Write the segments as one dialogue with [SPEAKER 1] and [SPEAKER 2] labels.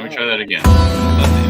[SPEAKER 1] me try that again. Let's see.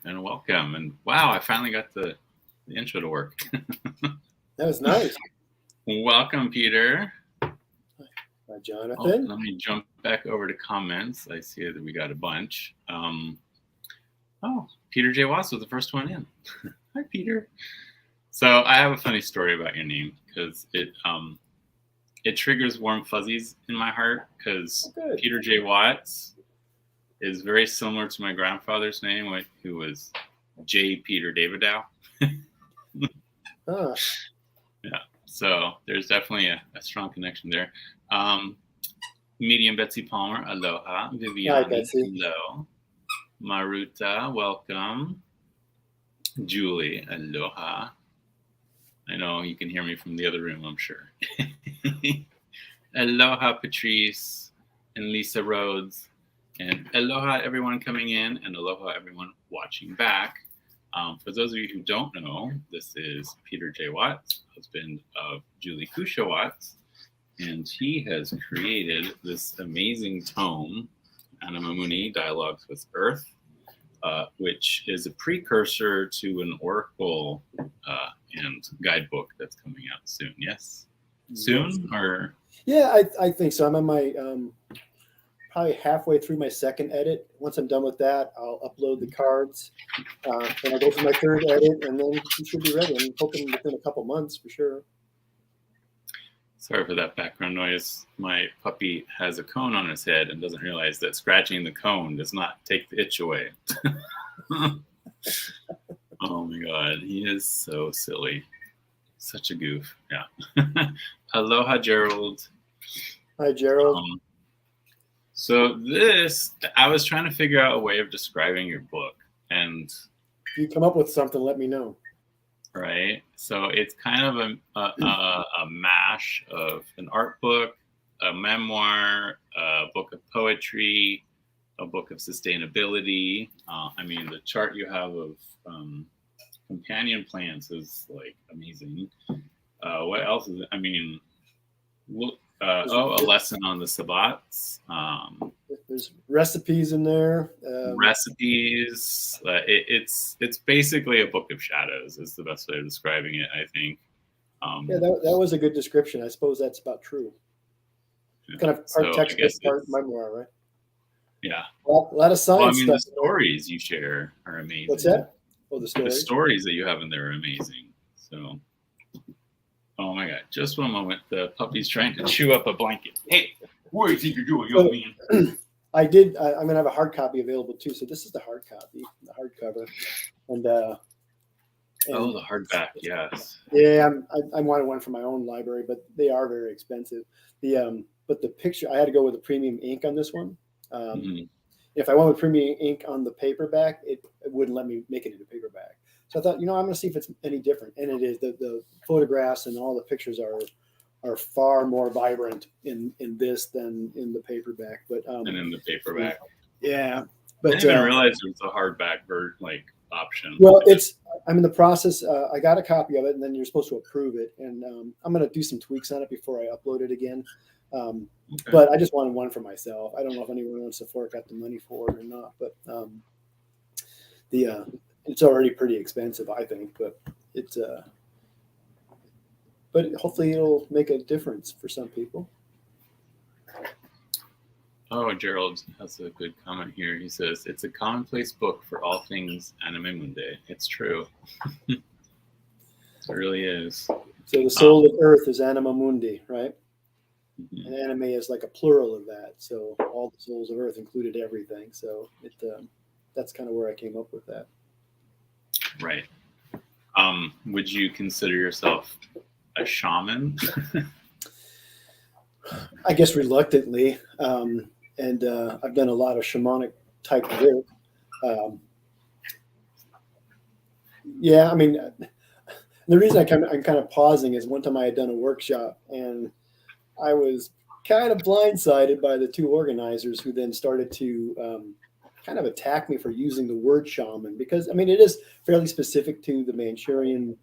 [SPEAKER 1] And welcome. And wow, I finally got the intro to work.
[SPEAKER 2] That was nice.
[SPEAKER 1] Welcome, Peter.
[SPEAKER 2] Hi, Jonathan.
[SPEAKER 1] Let me jump back over to comments. I see that we got a bunch. Peter J. Watts was the first one in. Hi, Peter. So I have a funny story about your name because it triggers warm fuzzies in my heart because Peter J. Watts is very similar to my grandfather's name, who was J. Peter Davidow.
[SPEAKER 2] Yeah,
[SPEAKER 1] so there's definitely a strong connection there. Medium Betsy Palmer, aloha. Viviani, hello. Maruta, welcome. Julie, aloha. I know you can hear me from the other room, I'm sure. Aloha, Patrice and Lisa Rhodes. And aloha, everyone coming in, and aloha, everyone watching back. For those of you who don't know, this is Peter J. Watts, husband of Julie Kusha Watts, and he has created this amazing tome, Animae Mundi, Dialogues with Earth, which is a precursor to an oracle and guidebook that's coming out soon. Yes? Soon? Or?
[SPEAKER 2] Yeah, I think so. I'm on my... probably halfway through my second edit. Once I'm done with that, I'll upload the cards. Then I'll go through my third edit, and then we should be ready. I'm hoping within a couple months for sure.
[SPEAKER 1] Sorry for that background noise. My puppy has a cone on his head and doesn't realize that scratching the cone does not take the itch away. Oh my God, he is so silly. Such a goof. Yeah. Aloha, Gerald.
[SPEAKER 2] Hi, Gerald.
[SPEAKER 1] So I was trying to figure out a way of describing your book, and
[SPEAKER 2] if you come up with something, let me know.
[SPEAKER 1] Right. So it's kind of a mash of an art book, a memoir, a book of poetry, a book of sustainability. I mean, the chart you have of companion plants is like amazing. What else is it? I mean, a lesson on the sabbats.
[SPEAKER 2] There's recipes in there.
[SPEAKER 1] Recipes. It's basically a book of shadows is the best way of describing it, I think.
[SPEAKER 2] Yeah, that was a good description. I suppose that's about true. Yeah. Kind of part textbook, part memoir, right?
[SPEAKER 1] Yeah.
[SPEAKER 2] A lot of science.
[SPEAKER 1] Well, I mean, the stories you share are amazing.
[SPEAKER 2] What's that? Oh, the stories.
[SPEAKER 1] The stories that you have in there are amazing. So. Oh my God! Just one moment. The puppy's trying to chew up a blanket. Hey, what do you think you're doing, young man?
[SPEAKER 2] I'm gonna have a hard copy available too. So this is the hard copy, the hardcover, and the
[SPEAKER 1] hardback, yes.
[SPEAKER 2] Yeah, I wanted one for my own library, but they are very expensive. But the picture, I had to go with a premium ink on this one. If I went with premium ink on the paperback, it wouldn't let me make it into paperback. So I thought, I'm going to see if it's any different. And it is. The photographs and all the pictures are far more vibrant in this than in the paperback.
[SPEAKER 1] And in the paperback.
[SPEAKER 2] Yeah. But
[SPEAKER 1] I didn't even realize it was a hardback option.
[SPEAKER 2] Well, I'm in the process. I got a copy of it, and then you're supposed to approve it. And I'm going to do some tweaks on it before I upload it again. Okay. But I just wanted one for myself. I don't know if anyone wants to fork out the money for it or not. But it's already pretty expensive, I think. But but hopefully it'll make a difference for some people.
[SPEAKER 1] Oh, Gerald has a good comment here. He says, it's a commonplace book for all things Animae Mundi. It's true. It really is.
[SPEAKER 2] So the soul of Earth is Animae Mundi, right? Mm-hmm. And anime is like a plural of that. So all the souls of Earth included everything. So that's kind of where I came up with that.
[SPEAKER 1] Right. Would you consider yourself a shaman?
[SPEAKER 2] I guess reluctantly, and I've done a lot of shamanic type work. Um, yeah, I mean, the reason I'm kind of pausing is one time I had done a workshop and I was kind of blindsided by the two organizers who then started to kind of attack me for using the word shaman, because I mean it is fairly specific to the Manchurian,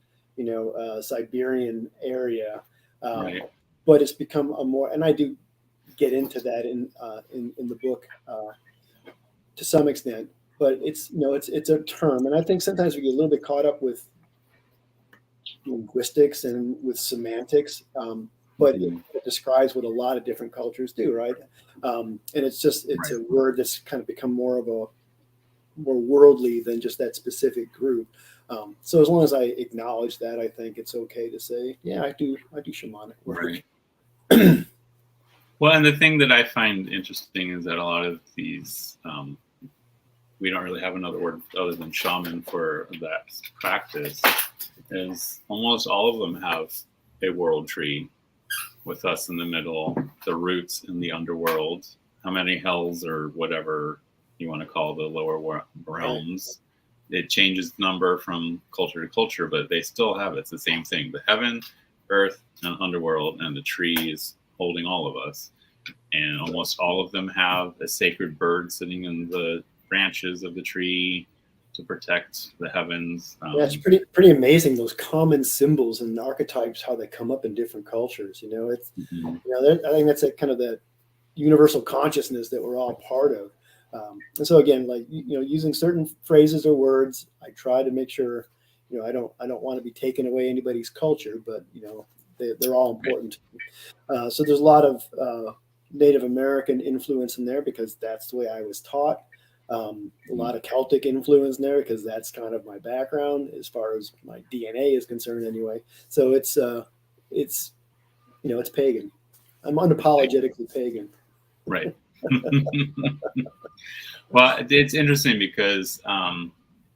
[SPEAKER 2] Siberian area,
[SPEAKER 1] Right.
[SPEAKER 2] but it's become a more, and I do get into that in the book to some extent, but it's a term, and I think sometimes we get a little bit caught up with linguistics and with semantics, but
[SPEAKER 1] Mhm.
[SPEAKER 2] it describes what a lot of different cultures do, right? And it's
[SPEAKER 1] Right.
[SPEAKER 2] a word that's kind of become more worldly than just that specific group. So as long as I acknowledge that, I think it's okay to say, yeah, I do shamanic work.
[SPEAKER 1] Right. Well, and the thing that I find interesting is that a lot of these, we don't really have another word other than shaman for that practice, is almost all of them have a world tree with us in the middle, the roots in the underworld, how many hells or whatever you want to call the lower realms. It changes number from culture to culture, but they still have it. It's the same thing. The heaven, earth, and underworld, and the tree is holding all of us. And almost all of them have a sacred bird sitting in the branches of the tree to protect the heavens.
[SPEAKER 2] Yeah, it's pretty amazing, those common symbols and archetypes, how they come up in different cultures.
[SPEAKER 1] Mhm.
[SPEAKER 2] I think that's a kind of that universal consciousness that we're all part of. And so again, like using certain phrases or words, I try to make sure, I don't want to be taking away anybody's culture, but they're all
[SPEAKER 1] Right.
[SPEAKER 2] important. So there's a lot of Native American influence in there because that's the way I was taught. A lot of Celtic influence in there because that's kind of my background as far as my DNA is concerned, anyway. So it's it's pagan. I'm unapologetically pagan.
[SPEAKER 1] Right. Well, it's interesting because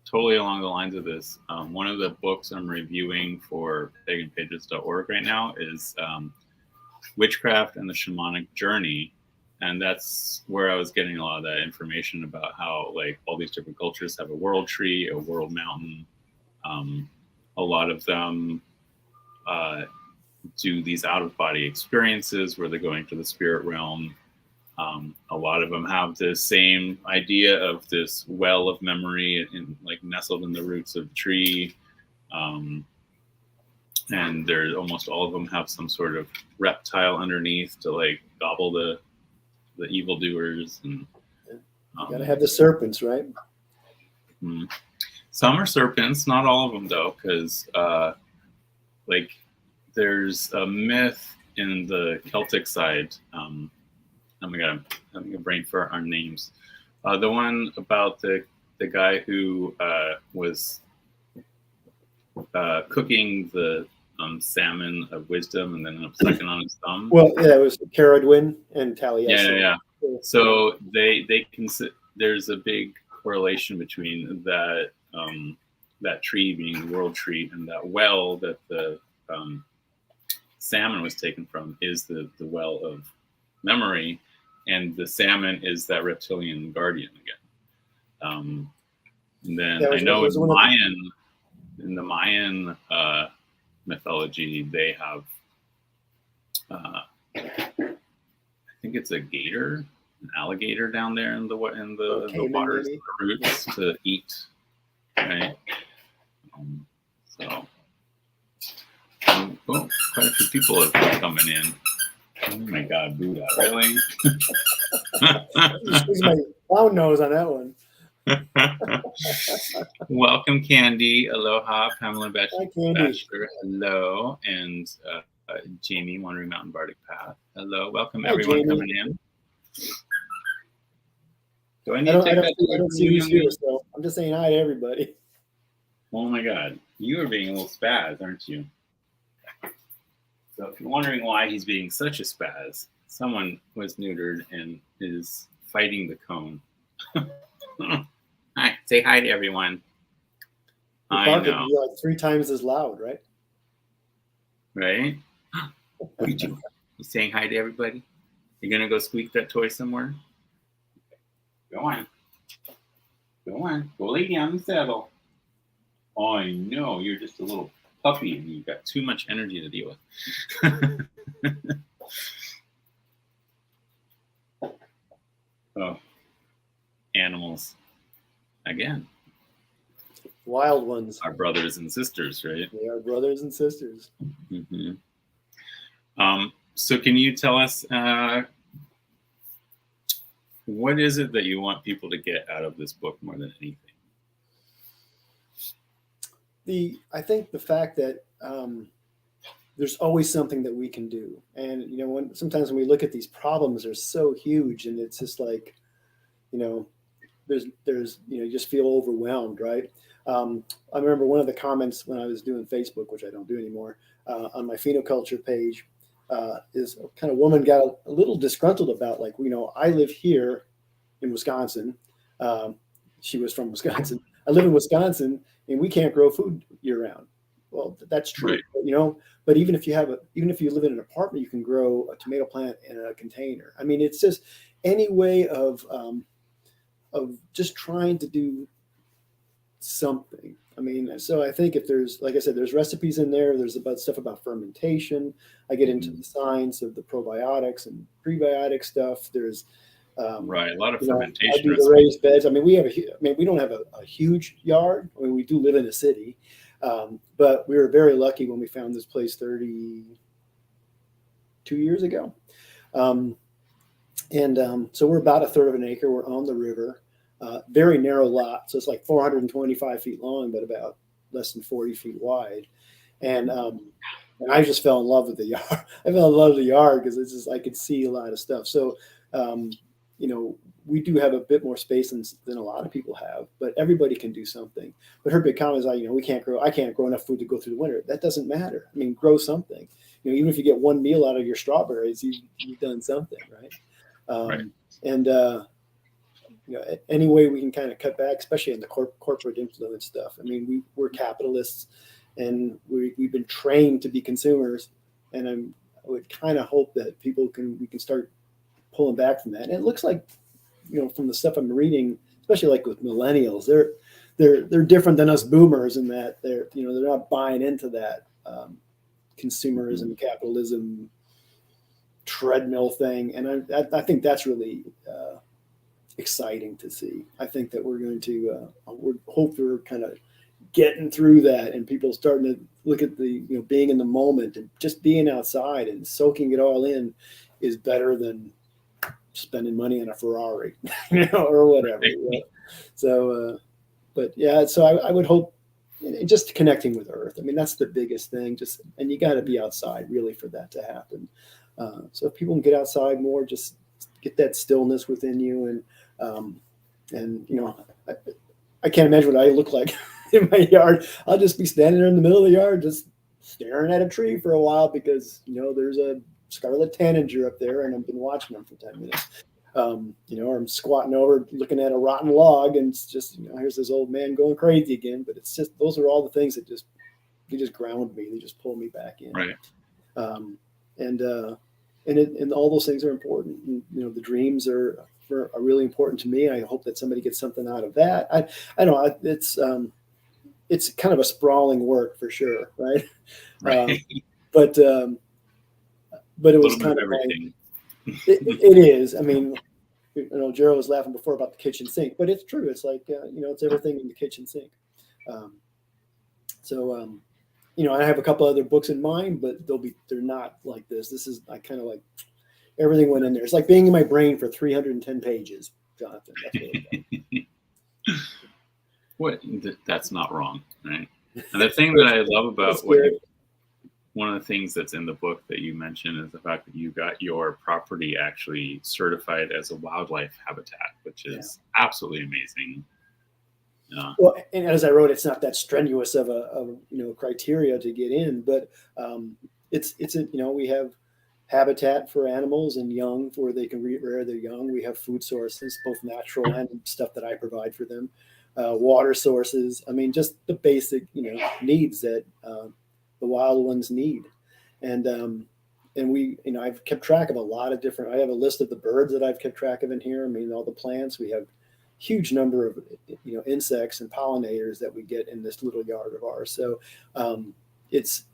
[SPEAKER 1] totally along the lines of this, one of the books I'm reviewing for paganpages.org right now is Witchcraft and the Shamanic Journey. And that's where I was getting a lot of that information about how like all these different cultures have a world tree, a world mountain. A lot of them do these out of body experiences where they're going to the spirit realm. A lot of them have the same idea of this well of memory like nestled in the roots of the tree. And there almost all of them have some sort of reptile underneath to like gobble the evildoers. And
[SPEAKER 2] You got to have the serpents, right?
[SPEAKER 1] Some are serpents, not all of them though, because like there's a myth in the Celtic side. I'm having a brain for our names. The one about the guy who was cooking the salmon of wisdom and then ended up sucking on his thumb.
[SPEAKER 2] Well, yeah, it was Caradwyn and Taliesin.
[SPEAKER 1] Yeah. So they consider there's a big correlation between that that tree being the world tree and that well that the salmon was taken from is the well of memory, and the salmon is that reptilian guardian again. And then I know in the Mayan mythology, they have I think it's a gator, an alligator down there in the waters, the roots to eat. Right. Quite a few people have been coming in. Oh my God, Buddha, really?
[SPEAKER 2] Excuse my clown nose on that one.
[SPEAKER 1] Welcome, Candy. Aloha, Pamela
[SPEAKER 2] Hi, Candy.
[SPEAKER 1] Bachelor. Hello, and Jamie, Wandering Mountain Bardic Path. Hello, welcome
[SPEAKER 2] Hi,
[SPEAKER 1] everyone
[SPEAKER 2] Jamie.
[SPEAKER 1] coming in. Do I
[SPEAKER 2] I
[SPEAKER 1] need to take that?
[SPEAKER 2] I don't see who's here, so I'm just saying hi to everybody.
[SPEAKER 1] Oh my God, you are being a little spaz, aren't you? So if you're wondering why he's being such a spaz, someone was neutered and is fighting the cone. Hi, say hi to everyone.
[SPEAKER 2] Your
[SPEAKER 1] I
[SPEAKER 2] bark would
[SPEAKER 1] know,
[SPEAKER 2] be like 3 times as loud, right?
[SPEAKER 1] right? What are you doing? You saying hi to everybody? You're gonna go squeak that toy somewhere? Go on. Go on. Go lay down and settle. I know, you're just a little puppy and you've got too much energy to deal with. Oh, animals. Again,
[SPEAKER 2] Wild ones.
[SPEAKER 1] our brothers and sisters, right?
[SPEAKER 2] They are brothers and sisters.
[SPEAKER 1] Mm-hmm. So can you tell us what is it that you want people to get out of this book more than anything?
[SPEAKER 2] I think the fact that there's always something that we can do, and sometimes when we look at these problems, they're so huge, and it's just like, there's you just feel overwhelmed, right? I remember one of the comments when I was doing Facebook, which I don't do anymore, on my phenoculture page, is a kind of woman got a little disgruntled about, like, I live here in Wisconsin. She was from Wisconsin. I live in Wisconsin, and we can't grow food year round. Well, that's true,
[SPEAKER 1] right.
[SPEAKER 2] But even if you live in an apartment, you can grow a tomato plant in a container. I mean, it's just any way of just trying to do something. I mean, so I think if there's, like I said, there's recipes in there. There's stuff about fermentation. I get into the science of the probiotics and prebiotic stuff. There's
[SPEAKER 1] right, a lot of
[SPEAKER 2] I
[SPEAKER 1] fermentation
[SPEAKER 2] do the
[SPEAKER 1] recipes.
[SPEAKER 2] raised beds. I mean, we don't have a huge yard. I mean, we do live in a city, but we were very lucky when we found this place 32 years ago. So we're about a third of an acre. We're on the river, very narrow lot. So it's like 425 feet long, but about less than 40 feet wide. And I just fell in love with the yard. I fell in love with the yard because it's just, I could see a lot of stuff. So, we do have a bit more space than a lot of people have, but everybody can do something. But her big comment is, I can't grow enough food to go through the winter. That doesn't matter. I mean, grow something. Even if you get one meal out of your strawberries, you've done something, right?
[SPEAKER 1] Right.
[SPEAKER 2] And any way we can kind of cut back, especially in the corporate influence stuff. I mean, we're capitalists, and we've been trained to be consumers, and I would kind of hope that we can start pulling back from that. And it looks like, from the stuff I'm reading, especially like with millennials, they're different than us boomers in that they're not buying into that consumerism, capitalism treadmill thing. And I think that's really exciting to see. I think that we're going to hope we're kind of getting through that, and people starting to look at the being in the moment and just being outside and soaking it all in is better than spending money on a Ferrari, or whatever. So, but yeah, so I would hope, just connecting with Earth. I mean, that's the biggest thing. And you got to be outside really for that to happen. So if people can get outside more, just get that stillness within you, and I can't imagine what I look like in my yard. I'll just be standing there in the middle of the yard, just staring at a tree for a while because there's a scarlet tanager up there, and I've been watching them for 10 minutes. Or I'm squatting over looking at a rotten log, and it's just here's this old man going crazy again. But it's just, those are all the things that they just ground me. They just pull me back in.
[SPEAKER 1] Right.
[SPEAKER 2] And all those things are important. And, the dreams are really important to me. I hope that somebody gets something out of that. I know it's kind of a sprawling work for sure, right?
[SPEAKER 1] Right.
[SPEAKER 2] But it was kind of
[SPEAKER 1] everything.
[SPEAKER 2] It is. I mean, Gerald was laughing before about the kitchen sink, but it's true. It's like it's everything in the kitchen sink. I have a couple other books in mind, but they're not like this. This is kind of like everything went in there. It's like being in my brain for 310 pages, Jonathan. That's
[SPEAKER 1] what that's not wrong, right? And the thing that I love about one of the things that's in the book that you mentioned is the fact that you got your property actually certified as a wildlife habitat, which is absolutely amazing.
[SPEAKER 2] Well, and as I wrote, it's not that strenuous of a criteria to get in, but we have habitat for animals and young where they can rear their young. We have food sources, both natural and stuff that I provide for them. water sources. I mean, just the basic, needs that the wild ones need. And we, I've kept track of a lot of different. I have a list of the birds that I've kept track of in here. I mean, all the plants. We have huge number of insects and pollinators that we get in this little yard of ours. So it's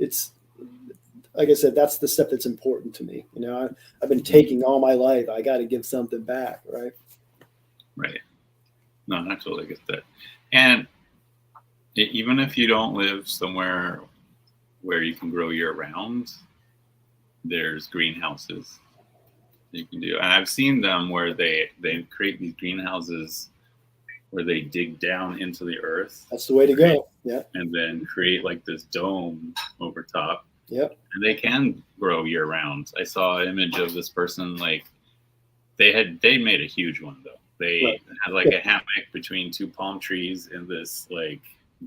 [SPEAKER 2] like I said, that's the stuff that's important to me. I've been taking all my life. I got to give something back, right?
[SPEAKER 1] Right. No, I totally get that. And even if you don't live somewhere where you can grow year round, there's greenhouses you can do. And I've seen them where they create these greenhouses where they dig down into the earth.
[SPEAKER 2] That's the way to go. Yeah.
[SPEAKER 1] And then create like this dome over top.
[SPEAKER 2] Yep.
[SPEAKER 1] And they can grow year round. I saw an image of this person, like they made a huge one though. They had like a hammock between two palm trees in this like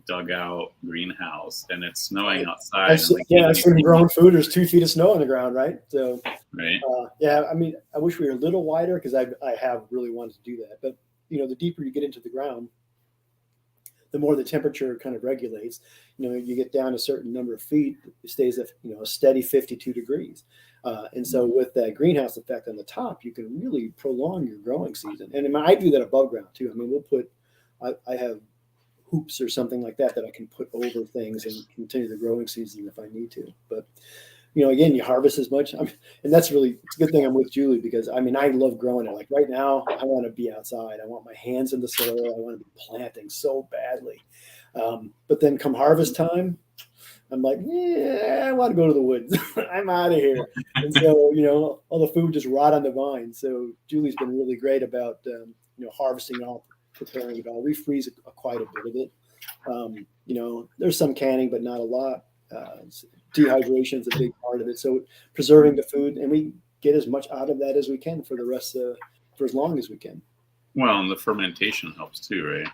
[SPEAKER 1] dugout greenhouse, and it's snowing outside.
[SPEAKER 2] I've seen growing food. There's 2 feet of snow on the ground, right? So,
[SPEAKER 1] right.
[SPEAKER 2] I mean, I wish we were a little wider because I have really wanted to do that. But the deeper you get into the ground, the more the temperature kind of regulates. You get down a certain number of feet, it stays at a steady 52 degrees. And so with that greenhouse effect on the top, you can really prolong your growing season. And I do that above ground too. I mean, I have hoops or something like that I can put over things and continue the growing season if I need to. But again, you harvest as much. And that's really, it's a good thing I'm with Julie because I love growing it. Like right now, I want to be outside. I want my hands in the soil. I want to be planting so badly. But then come harvest time, I'm like, I want to go to the woods. I'm out of here. And so, all the food just rot on the vine. So Julie's been really great about, harvesting it all, preparing it all. We freeze quite a bit of it. There's some canning, but not a lot. Dehydration is a big part of it. So preserving the food, and we get as much out of that as we can for the rest for as long as we can.
[SPEAKER 1] Well, and the fermentation helps too, right?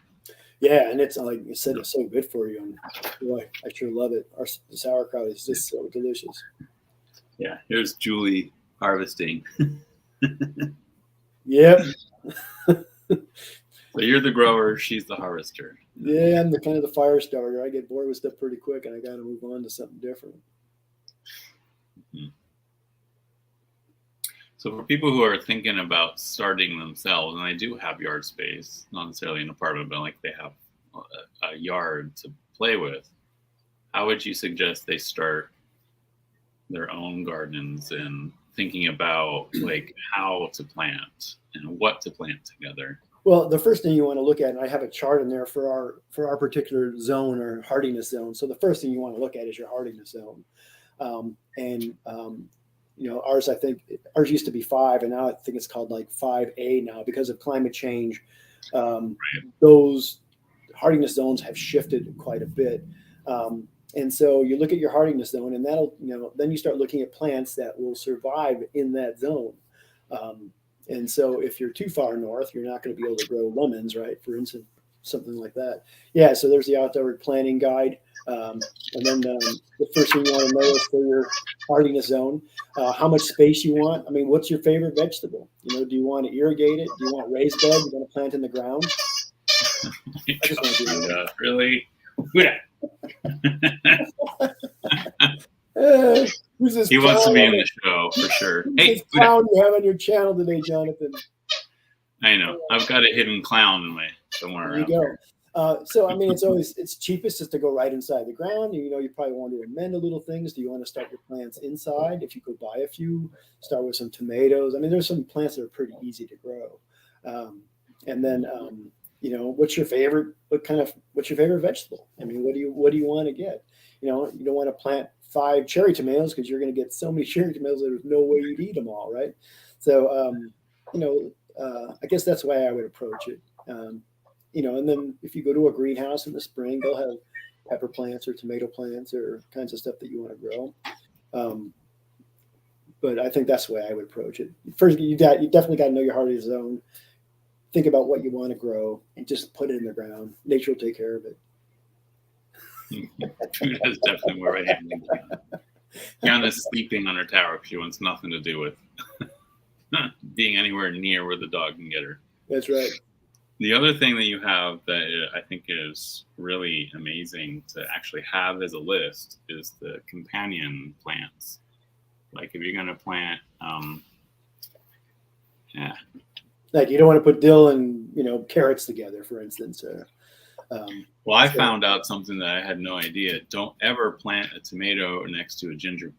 [SPEAKER 2] Yeah, and it's like you said, it's so good for you. And boy, I sure love it. The sauerkraut is just so delicious.
[SPEAKER 1] Yeah, here's Julie harvesting.
[SPEAKER 2] Yep.
[SPEAKER 1] So you're the grower, she's the harvester.
[SPEAKER 2] Yeah, I'm the kind of the fire starter. I get bored with stuff pretty quick, and I got to move on to something different.
[SPEAKER 1] Mm-hmm. So for people who are thinking about starting themselves, and they do have yard space, not necessarily an apartment, but like they have a yard to play with, how would you suggest they start their own gardens and thinking about like how to plant and what to plant together?
[SPEAKER 2] Well, the first thing you want to look at, and I have a chart in there for our particular zone or hardiness zone. So the first thing you want to look at is your hardiness zone. Ours used to be 5, and now I think it's called like 5A now because of climate change. Those hardiness zones have shifted quite a bit. And so you look at your hardiness zone, and that'll, then you start looking at plants that will survive in that zone. And so if you're too far north, you're not going to be able to grow lemons, right? For instance, something like that. Yeah, so there's the outdoor planting guide. And then the first thing you want to know is for your hardiness zone, how much space you want. I mean, what's your favorite vegetable? Do you want to irrigate it? Do you want raised bed? You want to plant in the ground?
[SPEAKER 1] I just want to do that. Really?
[SPEAKER 2] Who's this?
[SPEAKER 1] He wants to be in the show for sure.
[SPEAKER 2] Hey, this clown you have on your channel today, Jonathan?
[SPEAKER 1] I know. I've got a hidden clown somewhere around.
[SPEAKER 2] There you go. So I mean, it's cheapest just to go right inside the ground. You probably want to amend a little things. Do you want to start your plants inside? If you could buy a few, start with some tomatoes. I mean, there's some plants that are pretty easy to grow. And then what's your favorite vegetable? I mean, what do you want to get? You don't want to plant 5 cherry tomatoes because you're going to get so many cherry tomatoes that there's no way you'd eat them all, right? So I guess that's the way I would approach it. And then if you go to a greenhouse in the spring, they'll have pepper plants or tomato plants or kinds of stuff that you want to grow. But I think that's the way I would approach it. First, you definitely got to know your hardiness zone. Think about what you want to grow and just put it in the ground. Nature will take care of it.
[SPEAKER 1] That's definitely more of a handling plan. Kiana's sleeping on her tower because she wants nothing to do with being anywhere near where the dog can get her.
[SPEAKER 2] That's right.
[SPEAKER 1] The other thing that you have that I think is really amazing to actually have as a list is the companion plants. Like if you're going to plant, yeah.
[SPEAKER 2] Like you don't want to put dill and carrots together, for instance.
[SPEAKER 1] Well, I found out something that I had no idea. Don't ever plant a tomato next to a ginger.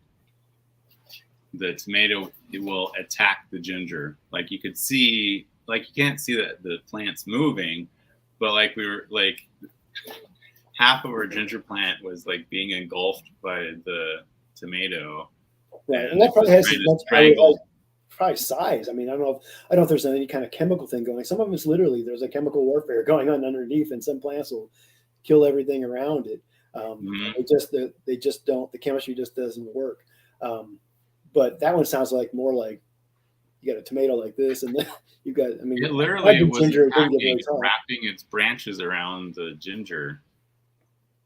[SPEAKER 1] The tomato, it will attack the ginger. Like you could see, like you can't see that the plant's moving, but like we were like half of our ginger plant was like being engulfed by the tomato.
[SPEAKER 2] Right, and that probably has as much probably size. I mean, I don't know if there's any kind of chemical thing going. Some of it's literally there's a chemical warfare going on underneath, and some plants will kill everything around it. They just don't. The chemistry just doesn't work. But that one sounds like more like you got a tomato like this, and then you got. I mean,
[SPEAKER 1] it literally was
[SPEAKER 2] ginger,
[SPEAKER 1] wrapping its branches around the ginger.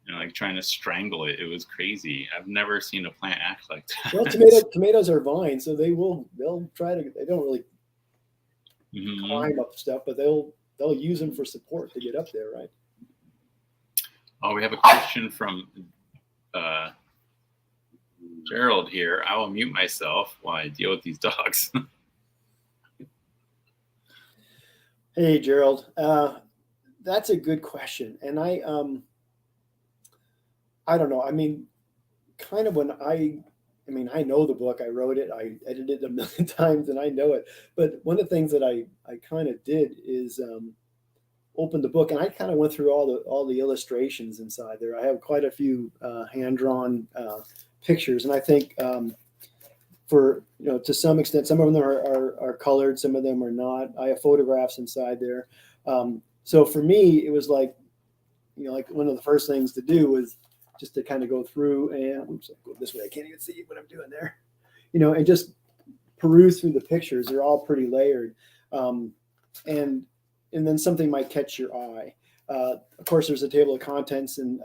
[SPEAKER 1] Like trying to strangle it. It was crazy. I've never seen a plant act like that.
[SPEAKER 2] Well, tomatoes are vines, so they'll try to. They don't really climb up stuff, but they'll use them for support to get up there, right?
[SPEAKER 1] Oh, we have a question from Gerald here. I will mute myself while I deal with these dogs.
[SPEAKER 2] Hey, Gerald. That's a good question, and I don't know. I mean, kind of when I know the book. I wrote it. I edited it a million times, and I know it. But one of the things that I kind of did is open the book, and I kind of went through all the illustrations inside there. I have quite a few hand drawn pictures, and I think for to some extent, some of them are colored, some of them are not. I have photographs inside there. So for me, it was like like one of the first things to do was just to kind of go through and oops, I go this way. I can't even see what I'm doing there, and just peruse through the pictures. They're all pretty layered, and then something might catch your eye. Of course, there's a table of contents, and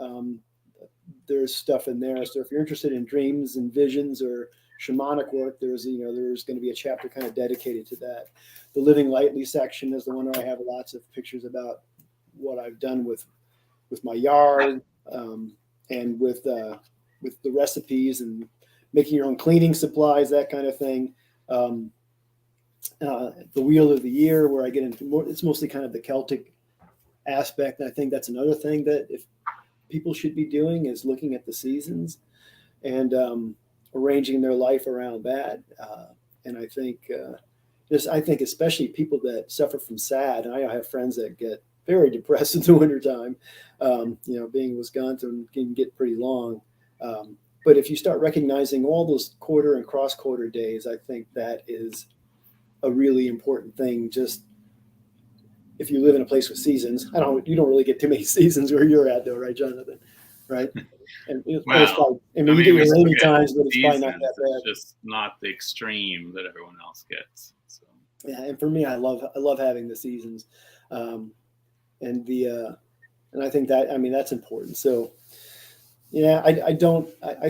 [SPEAKER 2] there's stuff in there. So if you're interested in dreams and visions or shamanic work, there's going to be a chapter kind of dedicated to that. The Living Lightly section is the one where I have lots of pictures about what I've done with my yard. And with the recipes and making your own cleaning supplies, that kind of thing. The Wheel of the Year, where I get into more, it's mostly kind of the Celtic aspect. And I think that's another thing that if people should be doing is looking at the seasons and arranging their life around that. And I think especially people that suffer from SAD, and I have friends that get very depressed in the wintertime. Being in Wisconsin can get pretty long. But if you start recognizing all those quarter and cross quarter days, I think that is a really important thing. Just if you live in a place with seasons, you don't really get too many seasons where you're at though, right, Jonathan? Right? And you get your rainy times, but it's probably not that bad.
[SPEAKER 1] It's just not the extreme that everyone else gets. So.
[SPEAKER 2] Yeah, and for me, I love having the seasons. And I think that's important. So, yeah, I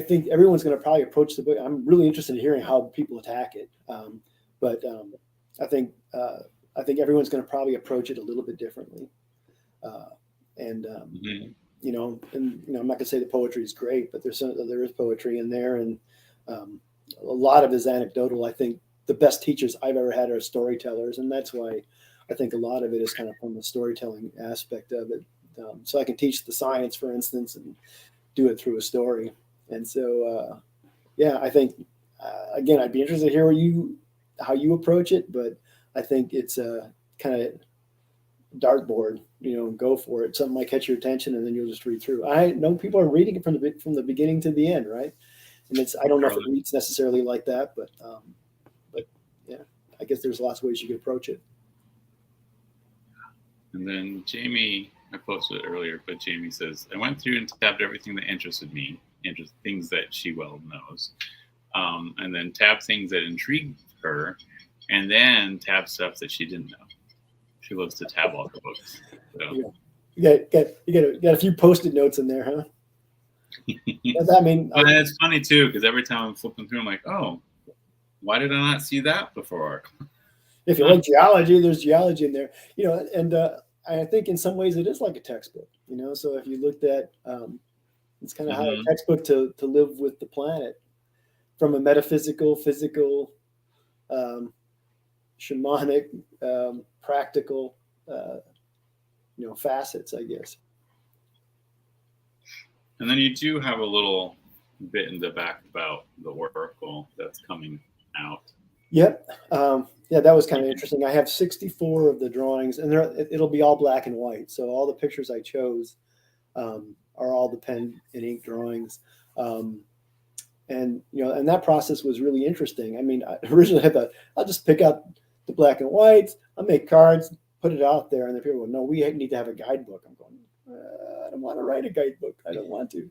[SPEAKER 2] think everyone's going to probably approach the book. I'm really interested in hearing how people attack it. But I think everyone's going to probably approach it a little bit differently. I'm not going to say the poetry is great, but there is poetry in there. And a lot of it is anecdotal. I think the best teachers I've ever had are storytellers. And that's why I think a lot of it is kind of from the storytelling aspect of it. So I can teach the science, for instance, and do it through a story. And so, I think, again, I'd be interested to hear how you approach it, but I think it's a kind of dartboard, go for it. Something might catch your attention and then you'll just read through. I know people are reading it from the beginning to the end, right? And I don't know if it reads necessarily like that, but yeah, I guess there's lots of ways you could approach it.
[SPEAKER 1] And then Jamie, I posted it earlier, but Jamie says, I went through and tabbed everything that interested me, things that she well knows, and then tabbed things that intrigued her, and then tabbed stuff that she didn't know. She loves to tab all the books. So.
[SPEAKER 2] You got a few Post-it notes in there, huh?
[SPEAKER 1] But it's funny too, because every time I'm flipping through, I'm like, oh, why did I not see that before?
[SPEAKER 2] If you like geology, there's geology in there, and I think in some ways it is like a textbook, So if you looked at, it's kind of how a textbook to live with the planet from a metaphysical, physical, shamanic, practical, facets, I guess.
[SPEAKER 1] And then you do have a little bit in the back about the oracle that's coming out.
[SPEAKER 2] Yep. Yeah, that was kind of interesting. I have 64 of the drawings, and it'll be all black and white. So all the pictures I chose are all the pen and ink drawings. And that process was really interesting. I mean, originally I thought I'll just pick out the black and whites, I'll make cards, put it out there, and then people go, "No, we need to have a guidebook." I'm going, I don't want to write a guidebook. I don't want to.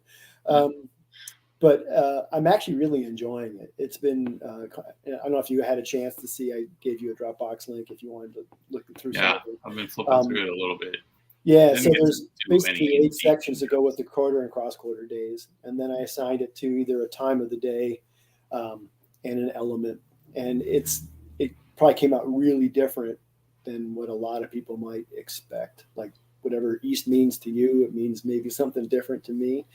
[SPEAKER 2] But I'm actually really enjoying it. It's been, I don't know if you had a chance to see, I gave you a Dropbox link if you wanted to look through some of it.
[SPEAKER 1] I've been flipping through it a little bit.
[SPEAKER 2] Yeah, so there's basically 8 sections that go with the quarter and cross-quarter days. And then I assigned it to either a time of the day and an element. And it probably came out really different than what a lot of people might expect. Like whatever East means to you, it means maybe something different to me.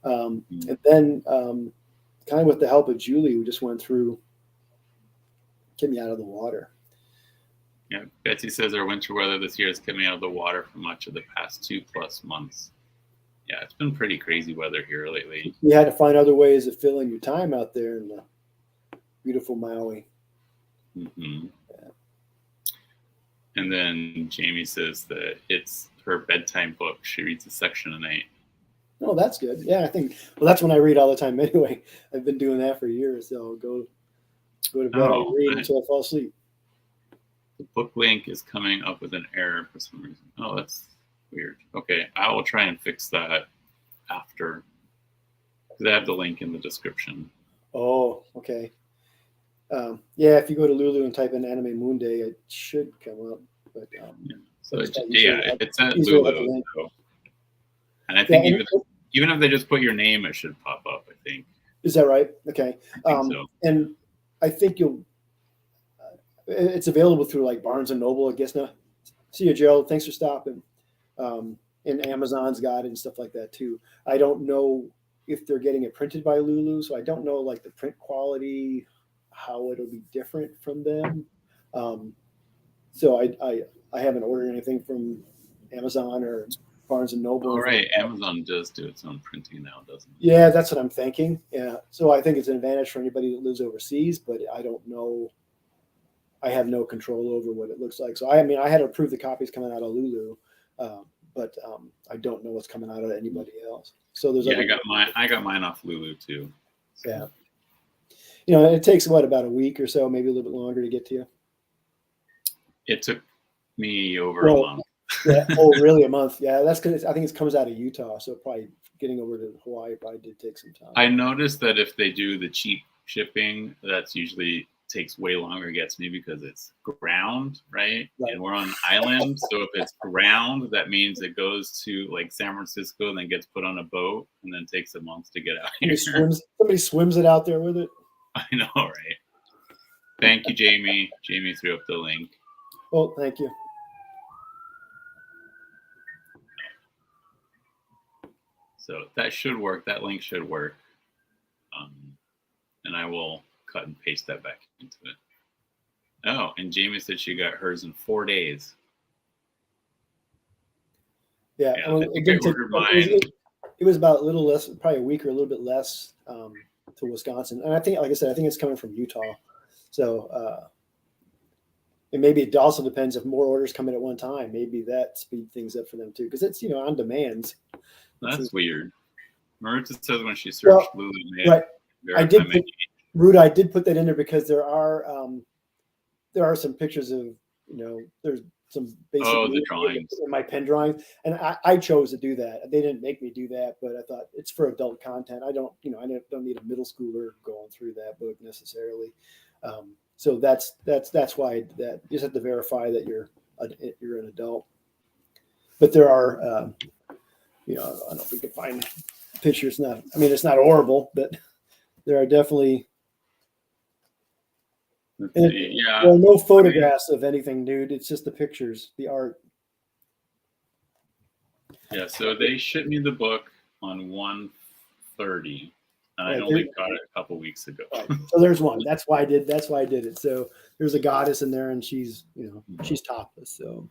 [SPEAKER 2] And then kind of with the help of Julie, we just went through, get me out of the water.
[SPEAKER 1] Yeah, Betsy says our winter weather this year is coming out of the water for much of the past 2+ months. Yeah, it's been pretty crazy weather here lately.
[SPEAKER 2] You had to find other ways of filling your time out there in the beautiful Maui.
[SPEAKER 1] Mm-hmm. Yeah. And then Jamie says that it's her bedtime book. She reads a section a night.
[SPEAKER 2] Oh, that's good. Yeah, I think. Well, that's when I read all the time anyway. I've been doing that for years. So I'll go to bed and read until I fall asleep.
[SPEAKER 1] The book link is coming up with an error for some reason. Oh, that's weird. Okay, I will try and fix that after. Because I have the link in the description.
[SPEAKER 2] Oh, okay. Yeah, if you go to Lulu and type in Animae Mundi, it should come up. But
[SPEAKER 1] yeah. So it's at Lulu. So. And I think even if they just put your name, it should pop up, I think.
[SPEAKER 2] Is that right? Okay.
[SPEAKER 1] I think so.
[SPEAKER 2] And I think it's available through like Barnes and Noble, I guess now. See you, Gerald. Thanks for stopping. And Amazon's got it and stuff like that too. I don't know if they're getting it printed by Lulu, so I don't know like the print quality, how it'll be different from them. So I haven't ordered anything from Amazon or Barnes and Noble.
[SPEAKER 1] All right, Amazon does do its own printing now, doesn't it?
[SPEAKER 2] Yeah, that's what I'm thinking. Yeah, so I think it's an advantage for anybody that lives overseas, but I don't know. I have no control over what it looks like. So I mean, I had to approve the copies coming out of Lulu, but I don't know what's coming out of anybody else. So there's
[SPEAKER 1] I got mine off Lulu too.
[SPEAKER 2] So. Yeah, it takes about a week or so, maybe a little bit longer to get to you.
[SPEAKER 1] It took me over a month.
[SPEAKER 2] Yeah. Oh, really? A month? Yeah, that's because I think it comes out of Utah, so probably getting over to Hawaii probably did take some time.
[SPEAKER 1] I noticed that if they do the cheap shipping, that's usually takes way longer to get to me because it's ground, right? And we're on an island, so if it's ground, that means it goes to like San Francisco and then gets put on a boat and then takes a month to get out here.
[SPEAKER 2] Somebody swims it out there with it.
[SPEAKER 1] I know, right? Thank you, Jamie. Jamie threw up the link.
[SPEAKER 2] Oh, thank you.
[SPEAKER 1] So that should work. That link should work. And I will cut and paste that back into it. Oh, and Jamie said she got hers in 4 days.
[SPEAKER 2] Yeah, well, it was about a little less, probably a week or a little bit less to Wisconsin. And I think, like I said, I think it's coming from Utah. So, and maybe it also depends if more orders come in at one time. Maybe that speed things up for them too, because it's on demand.
[SPEAKER 1] That's weird. Maruta says when she searched Lulu,
[SPEAKER 2] right. I did put that in there because there are some pictures of there's some basic
[SPEAKER 1] the drawings
[SPEAKER 2] in my pen drawings, and I chose to do that. They didn't make me do that, but I thought it's for adult content. I don't need a middle schooler going through that book necessarily. So that's why that you just have to verify that you're an adult. But there are, I don't know if we can find pictures. It's not horrible, but there are definitely. There are no photographs of anything nude. It's just the pictures, the art.
[SPEAKER 1] Yeah, so they shipped me the book on 1/30, and I
[SPEAKER 2] Right,
[SPEAKER 1] only got it a couple weeks ago.
[SPEAKER 2] right. So there's one. That's why I did it. So there's a goddess in there, and she's she's topless. So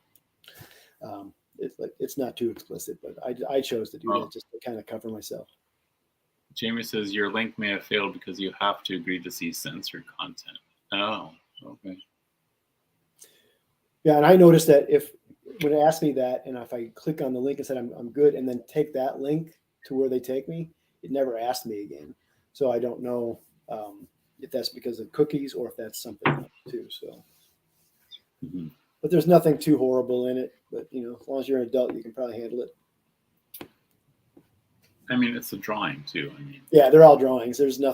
[SPEAKER 2] it's not too explicit, but I chose to do that just to kind of cover myself.
[SPEAKER 1] Jamie says your link may have failed because you have to agree to see censored content. Oh, okay.
[SPEAKER 2] Yeah, and I noticed that when it asked me that, and if I click on the link and said I'm good, and then take that link to where they take me, it never asked me again. So I don't know if that's because of cookies or if that's something else too. So, but there's nothing too horrible in it. But as long as you're an adult, you can probably handle it.
[SPEAKER 1] I mean, it's a drawing too.
[SPEAKER 2] Yeah, they're all drawings. There's no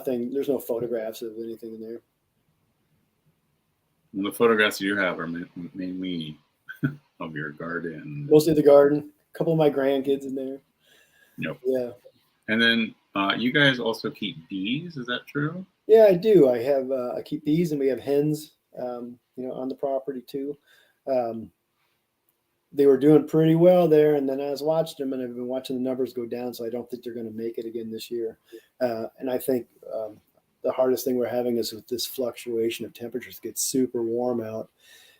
[SPEAKER 2] photographs of anything in there.
[SPEAKER 1] And the photographs you have are mainly of your garden.
[SPEAKER 2] Mostly the garden. A couple of my grandkids in there.
[SPEAKER 1] Yep.
[SPEAKER 2] Yeah.
[SPEAKER 1] And then you guys also keep bees. Is that true?
[SPEAKER 2] Yeah, I do. I keep bees, and we have hens. On the property too. They were doing pretty well there, and then I was watching them, and I've been watching the numbers go down. So I don't think they're going to make it again this year. And I think the hardest thing we're having is with this fluctuation of temperatures. It gets super warm out,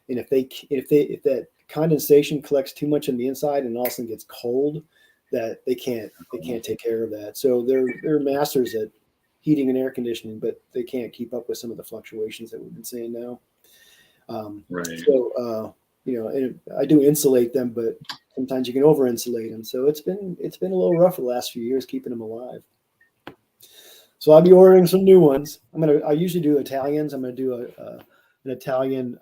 [SPEAKER 2] and if that condensation collects too much on the inside and all of a sudden gets cold, that they can't take care of that. So they're masters at heating and air conditioning, but they can't keep up with some of the fluctuations that we've been seeing now.
[SPEAKER 1] Right.
[SPEAKER 2] So and I do insulate them, but sometimes you can over insulate them. So it's been a little rough for the last few years keeping them alive. So I'll be ordering some new ones. I usually do Italians. I'm gonna do an Italian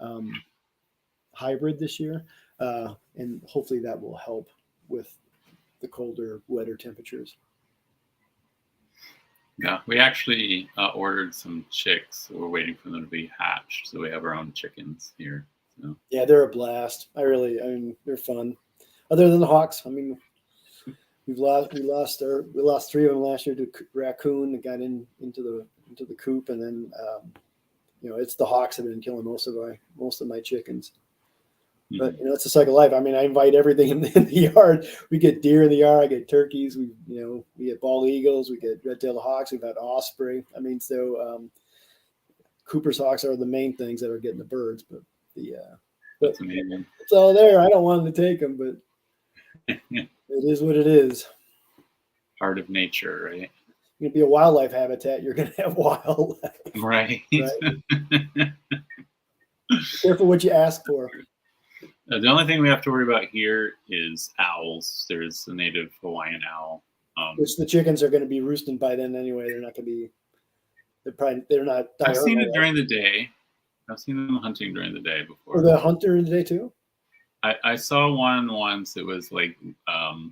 [SPEAKER 2] hybrid this year, and hopefully that will help with the colder, wetter temperatures.
[SPEAKER 1] Yeah, we actually ordered some chicks. We're waiting for them to be hatched, so we have our own chickens here. So.
[SPEAKER 2] Yeah, they're a blast. They're fun. Other than the hawks, we lost 3 of them last year to raccoon that got into the coop, and then it's the hawks that have been killing most of my chickens. Mm-hmm. But it's a cycle of life. I invite everything in the yard. We get deer in the yard. I get turkeys. We get bald eagles. We get red-tailed hawks. We've had osprey. Cooper's hawks are the main things that are getting the birds. But
[SPEAKER 1] that's amazing.
[SPEAKER 2] It's all there. I don't want them to take them, but it is what it is.
[SPEAKER 1] Part of nature, right?
[SPEAKER 2] You're gonna be a wildlife habitat. You're gonna have wildlife.
[SPEAKER 1] Right.
[SPEAKER 2] Be careful what you ask for.
[SPEAKER 1] The only thing we have to worry about here is owls. There's a native Hawaiian owl.
[SPEAKER 2] Which the chickens are going to be roosting by then anyway. They're not going to be. They're not.
[SPEAKER 1] I've seen it during the day. I've seen them hunting during the day before.
[SPEAKER 2] Were the hunter in the day too?
[SPEAKER 1] I saw one once. It was like I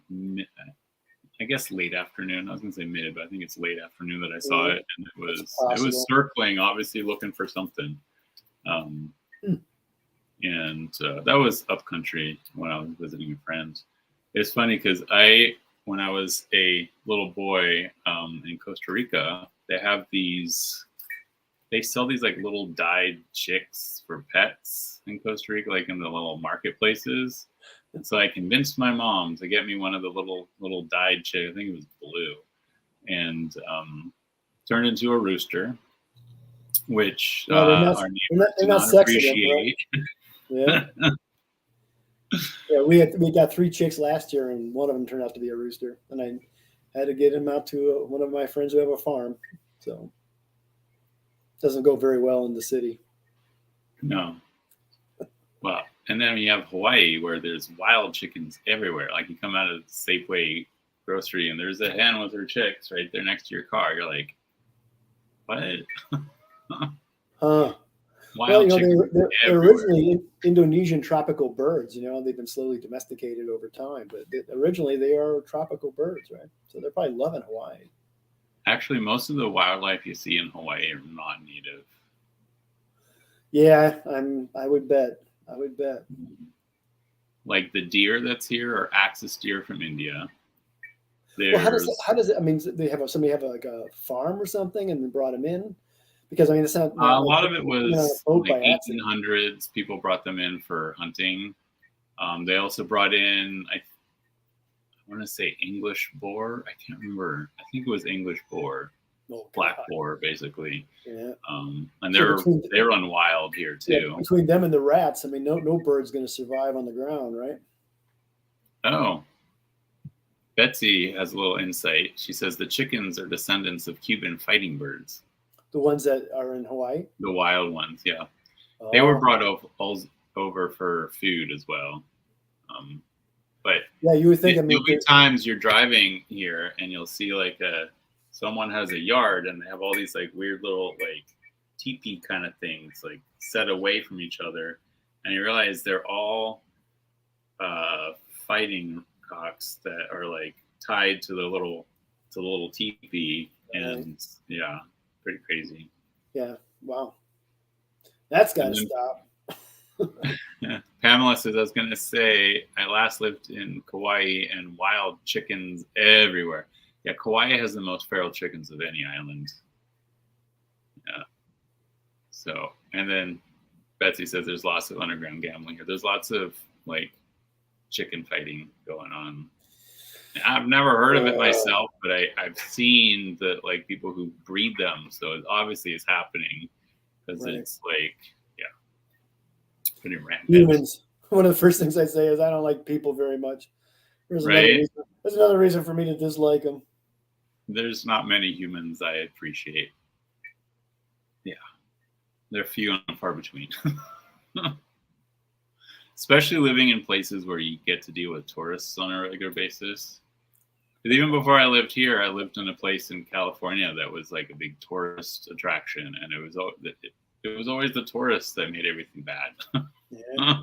[SPEAKER 1] guess late afternoon. I was gonna say mid, but I think it's late afternoon that I saw it, and it was circling, obviously looking for something. And that was upcountry when I was visiting a friend. It's funny because when I was a little boy in Costa Rica, they sell these like little dyed chicks for pets in Costa Rica, like in the little marketplaces. And so I convinced my mom to get me one of the little dyed chicks. I think it was blue, and turned into a rooster, which our neighbors did not appreciate.
[SPEAKER 2] Yeah. Yeah, we got 3 chicks last year, and one of them turned out to be a rooster, and I had to get him out to one of my friends who have a farm. So it doesn't go very well in the city.
[SPEAKER 1] No. Well, and then you have Hawaii where there's wild chickens everywhere. Like you come out of the Safeway grocery and there's a hen with her chicks right there next to your car. You're like, what?
[SPEAKER 2] Wild they're originally Indonesian tropical birds. They've been slowly domesticated over time, but originally they are tropical birds, right? So they're probably loving Hawaii.
[SPEAKER 1] Actually, most of the wildlife you see in Hawaii are not native.
[SPEAKER 2] Yeah, I would bet.
[SPEAKER 1] Like the deer that's here are axis deer from India.
[SPEAKER 2] Well, how does it? They have somebody have like a farm or something, and they brought them in. Because it's not.
[SPEAKER 1] A lot of it was like 1800s. People brought them in for hunting. They also brought in, want to say English boar. I can't remember. I think it was English boar,
[SPEAKER 2] Oh,
[SPEAKER 1] black
[SPEAKER 2] God.
[SPEAKER 1] boar, basically.
[SPEAKER 2] Yeah.
[SPEAKER 1] And
[SPEAKER 2] So
[SPEAKER 1] they run wild here too.
[SPEAKER 2] Yeah, between them and the rats, I mean, no bird's going to survive on the ground, right?
[SPEAKER 1] Oh, Betsy has a little insight. She says the chickens are descendants of Cuban fighting birds.
[SPEAKER 2] The ones that are in Hawaii?
[SPEAKER 1] The wild ones, yeah.
[SPEAKER 2] Oh.
[SPEAKER 1] They were brought over for food as well. But
[SPEAKER 2] yeah, you would think.
[SPEAKER 1] There'll be times you're driving here and you'll see like someone has a yard and they have all these like weird little like teepee kind of things like set away from each other, and you realize they're all fighting cocks that are like tied to the little teepee, and yeah, pretty crazy.
[SPEAKER 2] Yeah, wow, that's got to stop.
[SPEAKER 1] Yeah. Pamela says, I was going to say, I last lived in Kauai and wild chickens everywhere. Yeah, Kauai has the most feral chickens of any island. Yeah. So, and then Betsy says there's lots of underground gambling here. There's lots of like chicken fighting going on. I've never heard of it myself, but I've seen that like people who breed them. So it obviously it's happening because it's like, pretty rampant.
[SPEAKER 2] Humans. One of the first things I say is I don't like people very much. There's another reason for me to dislike them.
[SPEAKER 1] There's not many humans I appreciate. Yeah, they're few and far between. Especially living in places where you get to deal with tourists on a regular basis. Because even before I lived here, I lived in a place in California that was like a big tourist attraction, and it was always the tourists that made everything bad.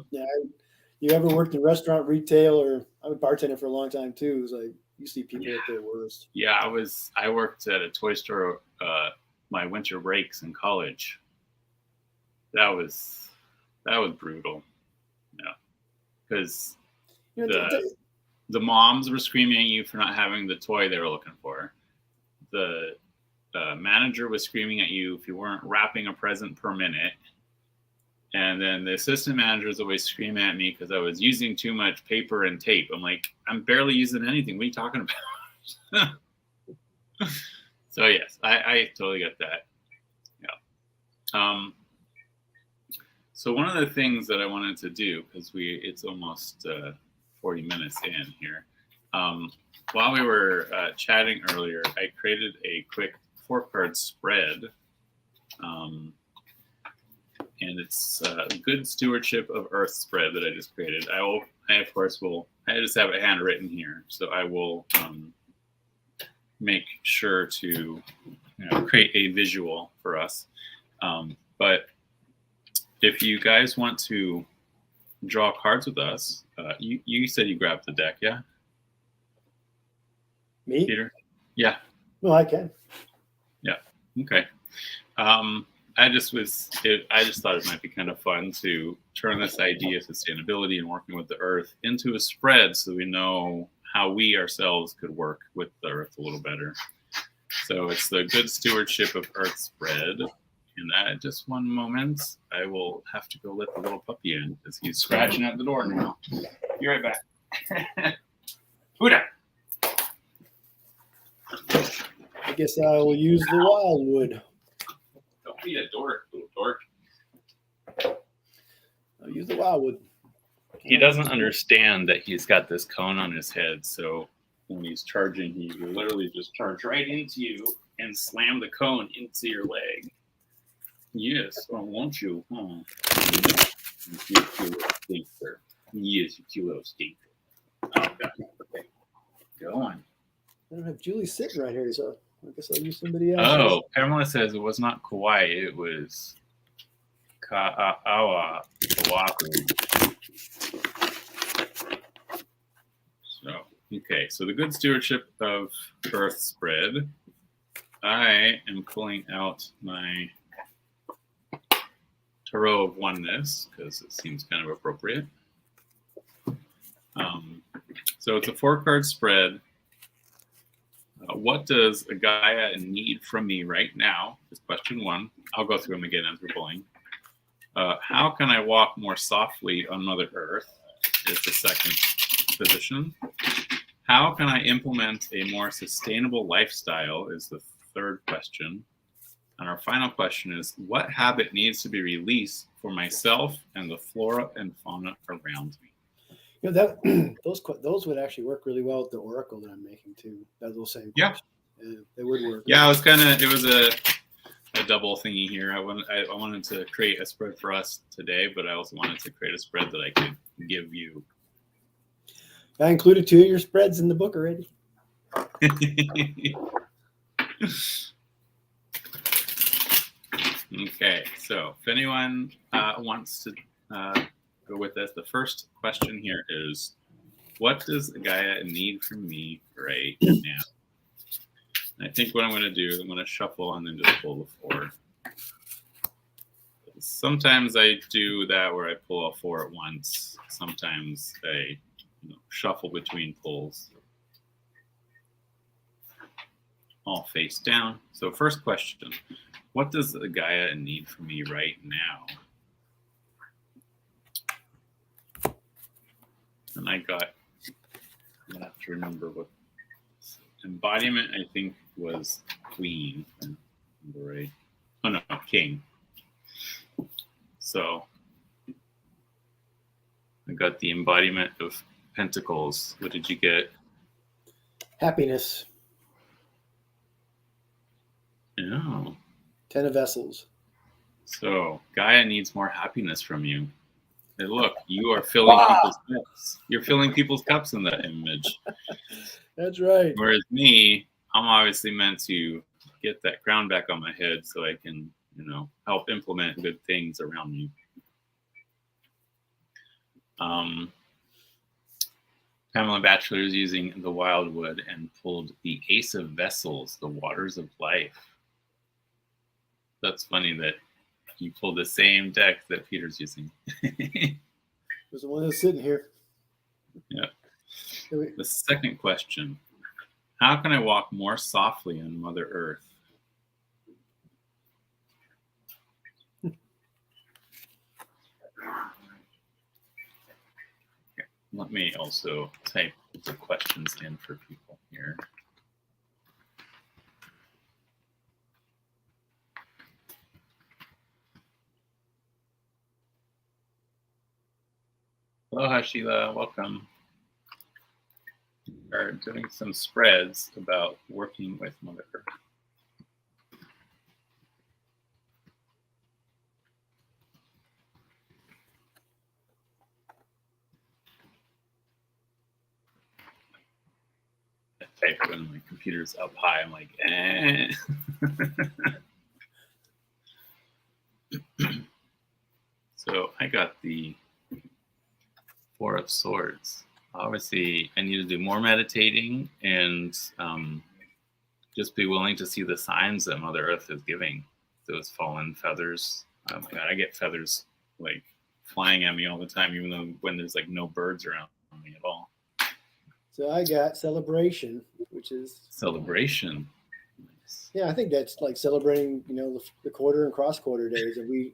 [SPEAKER 2] Yeah. You ever worked in restaurant, retail, or I was bartending for a long time too. It was like you see people at their worst.
[SPEAKER 1] Yeah, I worked at a toy store my winter breaks in college. That was brutal. Yeah, because the moms were screaming at you for not having the toy they were looking for. The manager was screaming at you if you weren't wrapping a present per minute. And then the assistant manager was always screaming at me because I was using too much paper and tape. I'm like, I'm barely using anything. What are you talking about? So yes, I totally get that. Yeah. So one of the things that I wanted to do, because it's almost 40 minutes in here. While we were chatting earlier, I created a quick 4-card spread. And it's Good Stewardship of Earth spread that I just created. I just have it handwritten here. So I will make sure to create a visual for us. But if you guys want to draw cards with us, you said you grabbed the deck, yeah?
[SPEAKER 2] Me?
[SPEAKER 1] Peter? Yeah.
[SPEAKER 2] No, I can.
[SPEAKER 1] Yeah. Okay. I just thought it might be kind of fun to turn this idea of sustainability and working with the earth into a spread so we know how we ourselves could work with the earth a little better. So it's the Good Stewardship of Earth spread. And just one moment, I will have to go let the little puppy in because he's scratching at the door now. Be right back. Huda.
[SPEAKER 2] I guess I will use the wildwood.
[SPEAKER 1] Don't be a dork, little dork.
[SPEAKER 2] I'll use the wildwood.
[SPEAKER 1] He doesn't understand that he's got this cone on his head, so when he's charging, he will literally just charge right into you and slam the cone into your leg. Yes, oh, won't you? Oh. You cute little stinker. Yes, you cute little stinker. Oh, God. Okay. Go on.
[SPEAKER 2] I don't have Julie sitting right here, so I guess I'll use somebody else.
[SPEAKER 1] Oh, Pamela says it was not Kauai, it was Ka'awa, Oahu. So, okay, so the Good Stewardship of Earth spread. I am pulling out my Tarot of Oneness because it seems kind of appropriate. So it's a 4-card spread. What does a Gaia need from me right now? Is question 1. I'll go through them again as we're pulling. How can I walk more softly on Mother Earth? Is the second position. How can I implement a more sustainable lifestyle is the third question. And our final question is, what habit needs to be released for myself and the flora and fauna around me?
[SPEAKER 2] You know that those would actually work really well with the oracle that I'm making too. Those same
[SPEAKER 1] Yeah.
[SPEAKER 2] questions. Yeah, they would work.
[SPEAKER 1] Yeah, it was a double thingy here. I wanted to create a spread for us today, but I also wanted to create a spread that I could give you.
[SPEAKER 2] I included 2 of your spreads in the book already.
[SPEAKER 1] Okay, so if anyone wants to go with us, the first question here is, what does Gaia need from me right now? And I think what I'm going to do is I'm going to shuffle and then just pull the 4. Sometimes I do that where I pull all 4 at once. Sometimes I shuffle between pulls. All face down. So first question, what does Gaia need from me right now? And I have to remember what embodiment, I think, was Queen. If I remember right. Oh no, King. So I got the embodiment of Pentacles. What did you get?
[SPEAKER 2] Happiness.
[SPEAKER 1] Oh.
[SPEAKER 2] 10 of Vessels.
[SPEAKER 1] So Gaia needs more happiness from you. Hey, look, you are filling people's cups. You're filling people's cups in that image.
[SPEAKER 2] That's right.
[SPEAKER 1] Whereas me, I'm obviously meant to get that crown back on my head so I can, help implement good things around me. Pamela Batchelor is using the Wildwood and pulled the Ace of Vessels, the Waters of Life. That's funny that you pulled the same deck that Peter's using.
[SPEAKER 2] There's the one that's sitting here.
[SPEAKER 1] Yeah. The second question, how can I walk more softly on Mother Earth? Let me also type the questions in for people here. Aloha, Sheila. Welcome. We are doing some spreads about working with Mother Earth. I type when my computer's up high. I'm like, eh. So I got the 4 of Swords. Obviously, I need to do more meditating and just be willing to see the signs that Mother Earth is giving. Those fallen feathers. Oh my God, I get feathers like flying at me all the time, even though when there's like no birds around me at all.
[SPEAKER 2] So I got Celebration, which is
[SPEAKER 1] Celebration. Nice.
[SPEAKER 2] Yeah, I think that's like celebrating, the quarter and cross quarter days, and we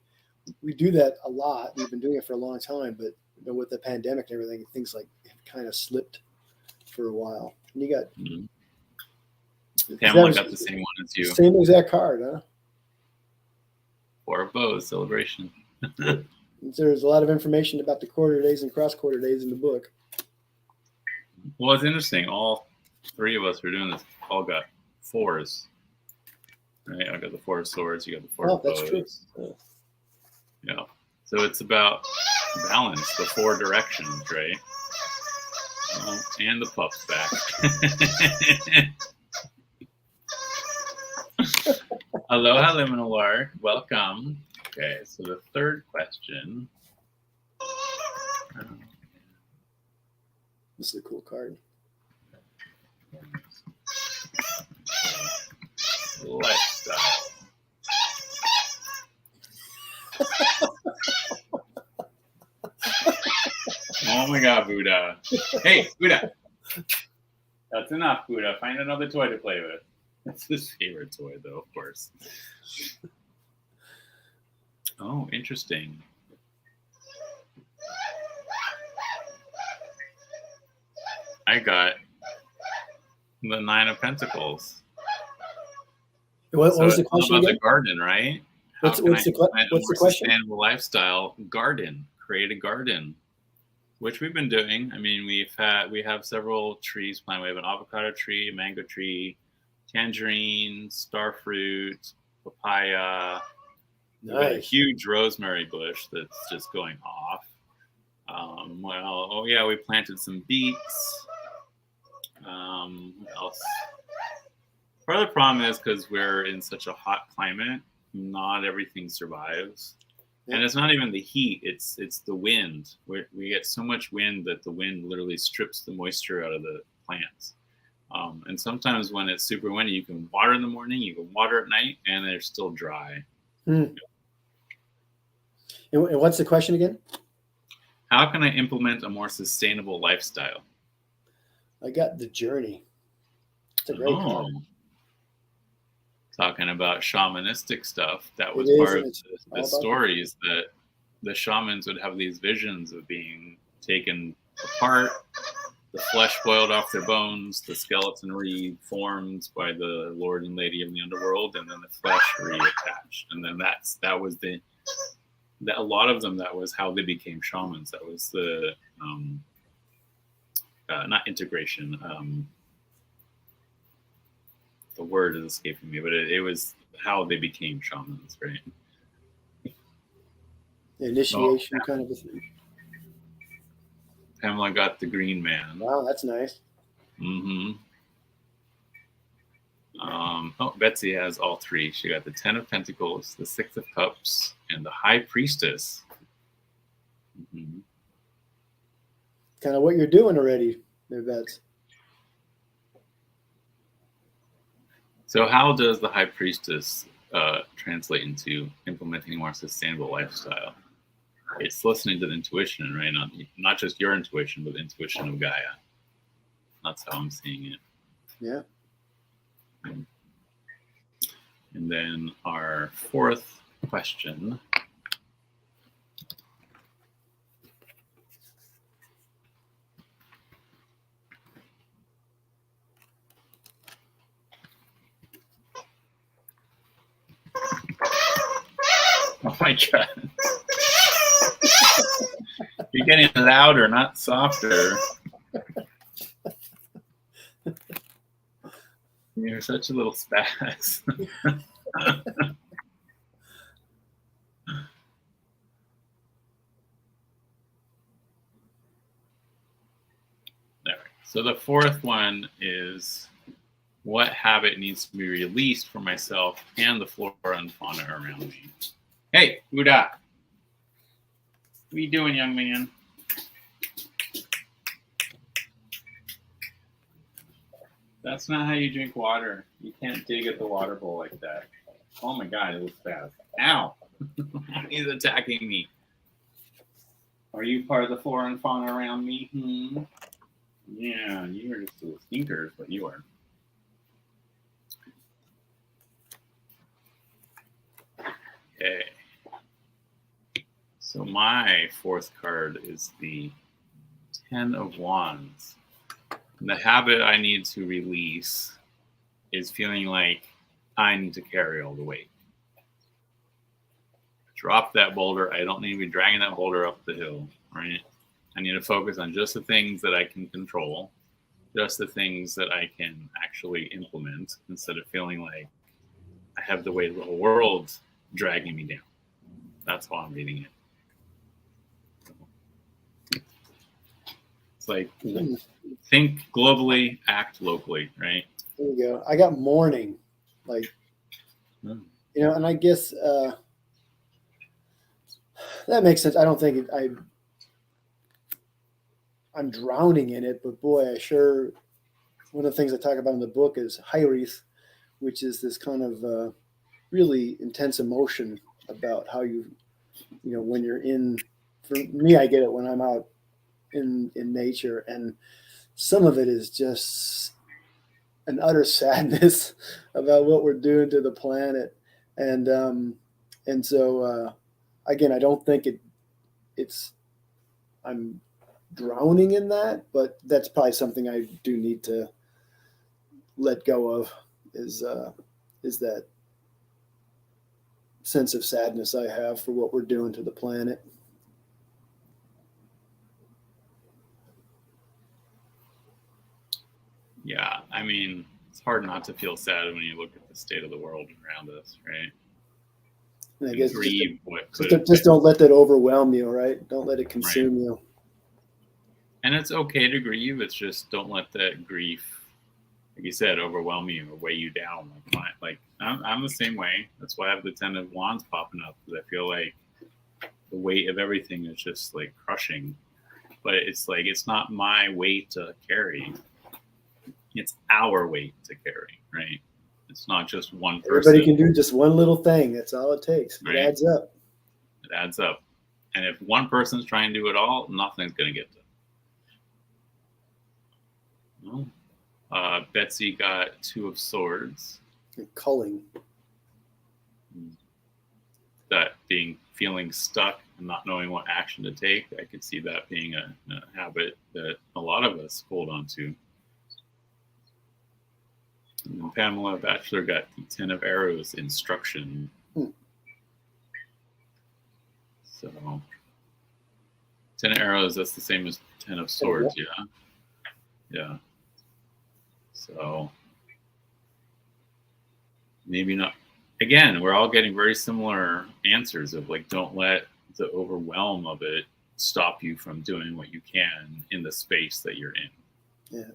[SPEAKER 2] do that a lot. We've been doing it for a long time, but with the pandemic and everything, things like kind of slipped for a while. And you got
[SPEAKER 1] Pamela got the same one as you.
[SPEAKER 2] Same exact card, huh?
[SPEAKER 1] 4 of Bows, Celebration.
[SPEAKER 2] There's a lot of information about the quarter days and cross quarter days in the book.
[SPEAKER 1] Well, it's interesting. All 3 of us were doing this. All got 4s. Right? I got the 4 of Swords. You got the 4 of Bows.
[SPEAKER 2] That's true.
[SPEAKER 1] Yeah. So it's about balance, the 4 directions, right? And the puff's back. Aloha, Liminal. Welcome. Okay, so the third question.
[SPEAKER 2] This is a cool card.
[SPEAKER 1] Lifestyle. Oh my God, Buddha. Hey, Buddha. That's enough, Buddha. Find another toy to play with. That's his favorite toy, though, of course. Oh, interesting. I got The Nine of Pentacles.
[SPEAKER 2] What
[SPEAKER 1] So
[SPEAKER 2] was the
[SPEAKER 1] it's all
[SPEAKER 2] question
[SPEAKER 1] about
[SPEAKER 2] again?
[SPEAKER 1] the garden, right? How
[SPEAKER 2] What's
[SPEAKER 1] can I
[SPEAKER 2] what's the
[SPEAKER 1] implement a
[SPEAKER 2] what's
[SPEAKER 1] more
[SPEAKER 2] the question?
[SPEAKER 1] sustainable lifestyle? Garden. Create a garden. Which we've been doing. I mean, we have several trees planted. We have an avocado tree, a mango tree, tangerine, starfruit, papaya. We've got a
[SPEAKER 2] Nice.
[SPEAKER 1] huge rosemary bush that's just going off. We planted some beets. What else? Part of the problem is because we're in such a hot climate, not everything survives. And it's not even the heat; it's the wind. We get so much wind that the wind literally strips the moisture out of the plants. And sometimes when it's super windy, you can water in the morning, you can water at night, and they're still dry.
[SPEAKER 2] And what's the question again?
[SPEAKER 1] How can I implement a more sustainable lifestyle?
[SPEAKER 2] I got the journey. It's a great card.
[SPEAKER 1] Talking about shamanistic stuff. That was
[SPEAKER 2] It is,
[SPEAKER 1] part
[SPEAKER 2] and
[SPEAKER 1] of
[SPEAKER 2] it's
[SPEAKER 1] the stories that the shamans would have these visions of being taken apart, the flesh boiled off their bones, the skeleton reformed by the Lord and Lady of the Underworld, and then the flesh reattached. And then a lot of them, that was how they became shamans. That was the not integration. The word is escaping me, but it was how they became shamans, right?
[SPEAKER 2] Initiation kind of a thing.
[SPEAKER 1] Pamela got the green man.
[SPEAKER 2] Wow, that's nice.
[SPEAKER 1] Mm-hmm. Betsy has all three. She got the 10 of Pentacles, the 6 of Cups, and the High Priestess. Mm-hmm.
[SPEAKER 2] Kind of what you're doing already, there, Bets.
[SPEAKER 1] So how does the High Priestess translate into implementing a more sustainable lifestyle? It's listening to the intuition, right? Not just your intuition, but the intuition of Gaia. That's how I'm seeing it.
[SPEAKER 2] Yeah.
[SPEAKER 1] And then our fourth question. Oh my God. You're getting louder, not softer. You're such a little spaz. There. So the fourth one is, what habit needs to be released for myself and the flora and fauna around me? Hey, Uda. What are you doing, young man? That's not how you drink water. You can't dig at the water bowl like that. Oh my God, it was fast. Ow! He's attacking me. Are you part of the flora and fauna around me? Yeah, you are just little stinkers, but you are. Okay. So my fourth card is the 10 of Wands. And the habit I need to release is feeling like I need to carry all the weight. Drop that boulder. I don't need to be dragging that boulder up the hill, right? I need to focus on just the things that I can control, just the things that I can actually implement, instead of feeling like I have the weight of the whole world dragging me down. That's how I'm reading it. It's like, think globally, act locally, right?
[SPEAKER 2] There you go. I got mourning, and I guess that makes sense. I don't think I'm drowning in it, but boy, one of the things I talk about in the book is Hyrith, which is this kind of really intense emotion about how when you're for me, I get it when I'm out in nature, and some of it is just an utter sadness about what we're doing to the planet. And so again, I don't think I'm drowning in that, but that's probably something I do need to let go of is that sense of sadness I have for what we're doing to the planet.
[SPEAKER 1] Yeah, I mean, it's hard not to feel sad when you look at the state of the world around us, right?
[SPEAKER 2] And I guess
[SPEAKER 1] grieve what could have
[SPEAKER 2] just don't let that overwhelm you, right? Don't let it consume
[SPEAKER 1] right.
[SPEAKER 2] you.
[SPEAKER 1] And it's okay to grieve. It's just don't let that grief, like you said, overwhelm you or weigh you down. I'm the same way. That's why I have the 10 of Wands popping up, because I feel like the weight of everything is just like crushing. But it's like it's not my weight to carry. It's our weight to carry, right? It's not just one person.
[SPEAKER 2] Everybody can do just one little thing. That's all it takes. It adds up.
[SPEAKER 1] It adds up. And if one person's trying to do it all, nothing's going to get done. Well, Betsy got 2 of Swords.
[SPEAKER 2] Culling.
[SPEAKER 1] That feeling stuck and not knowing what action to take. I could see that being a habit that a lot of us hold on to. And then Pamela Batchelor got the 10 of Arrows, Instruction. So 10 of Arrows, that's the same as 10 of Swords, yeah. So maybe not. Again, we're all getting very similar answers of like, don't let the overwhelm of it stop you from doing what you can in the space that you're in.
[SPEAKER 2] Yeah,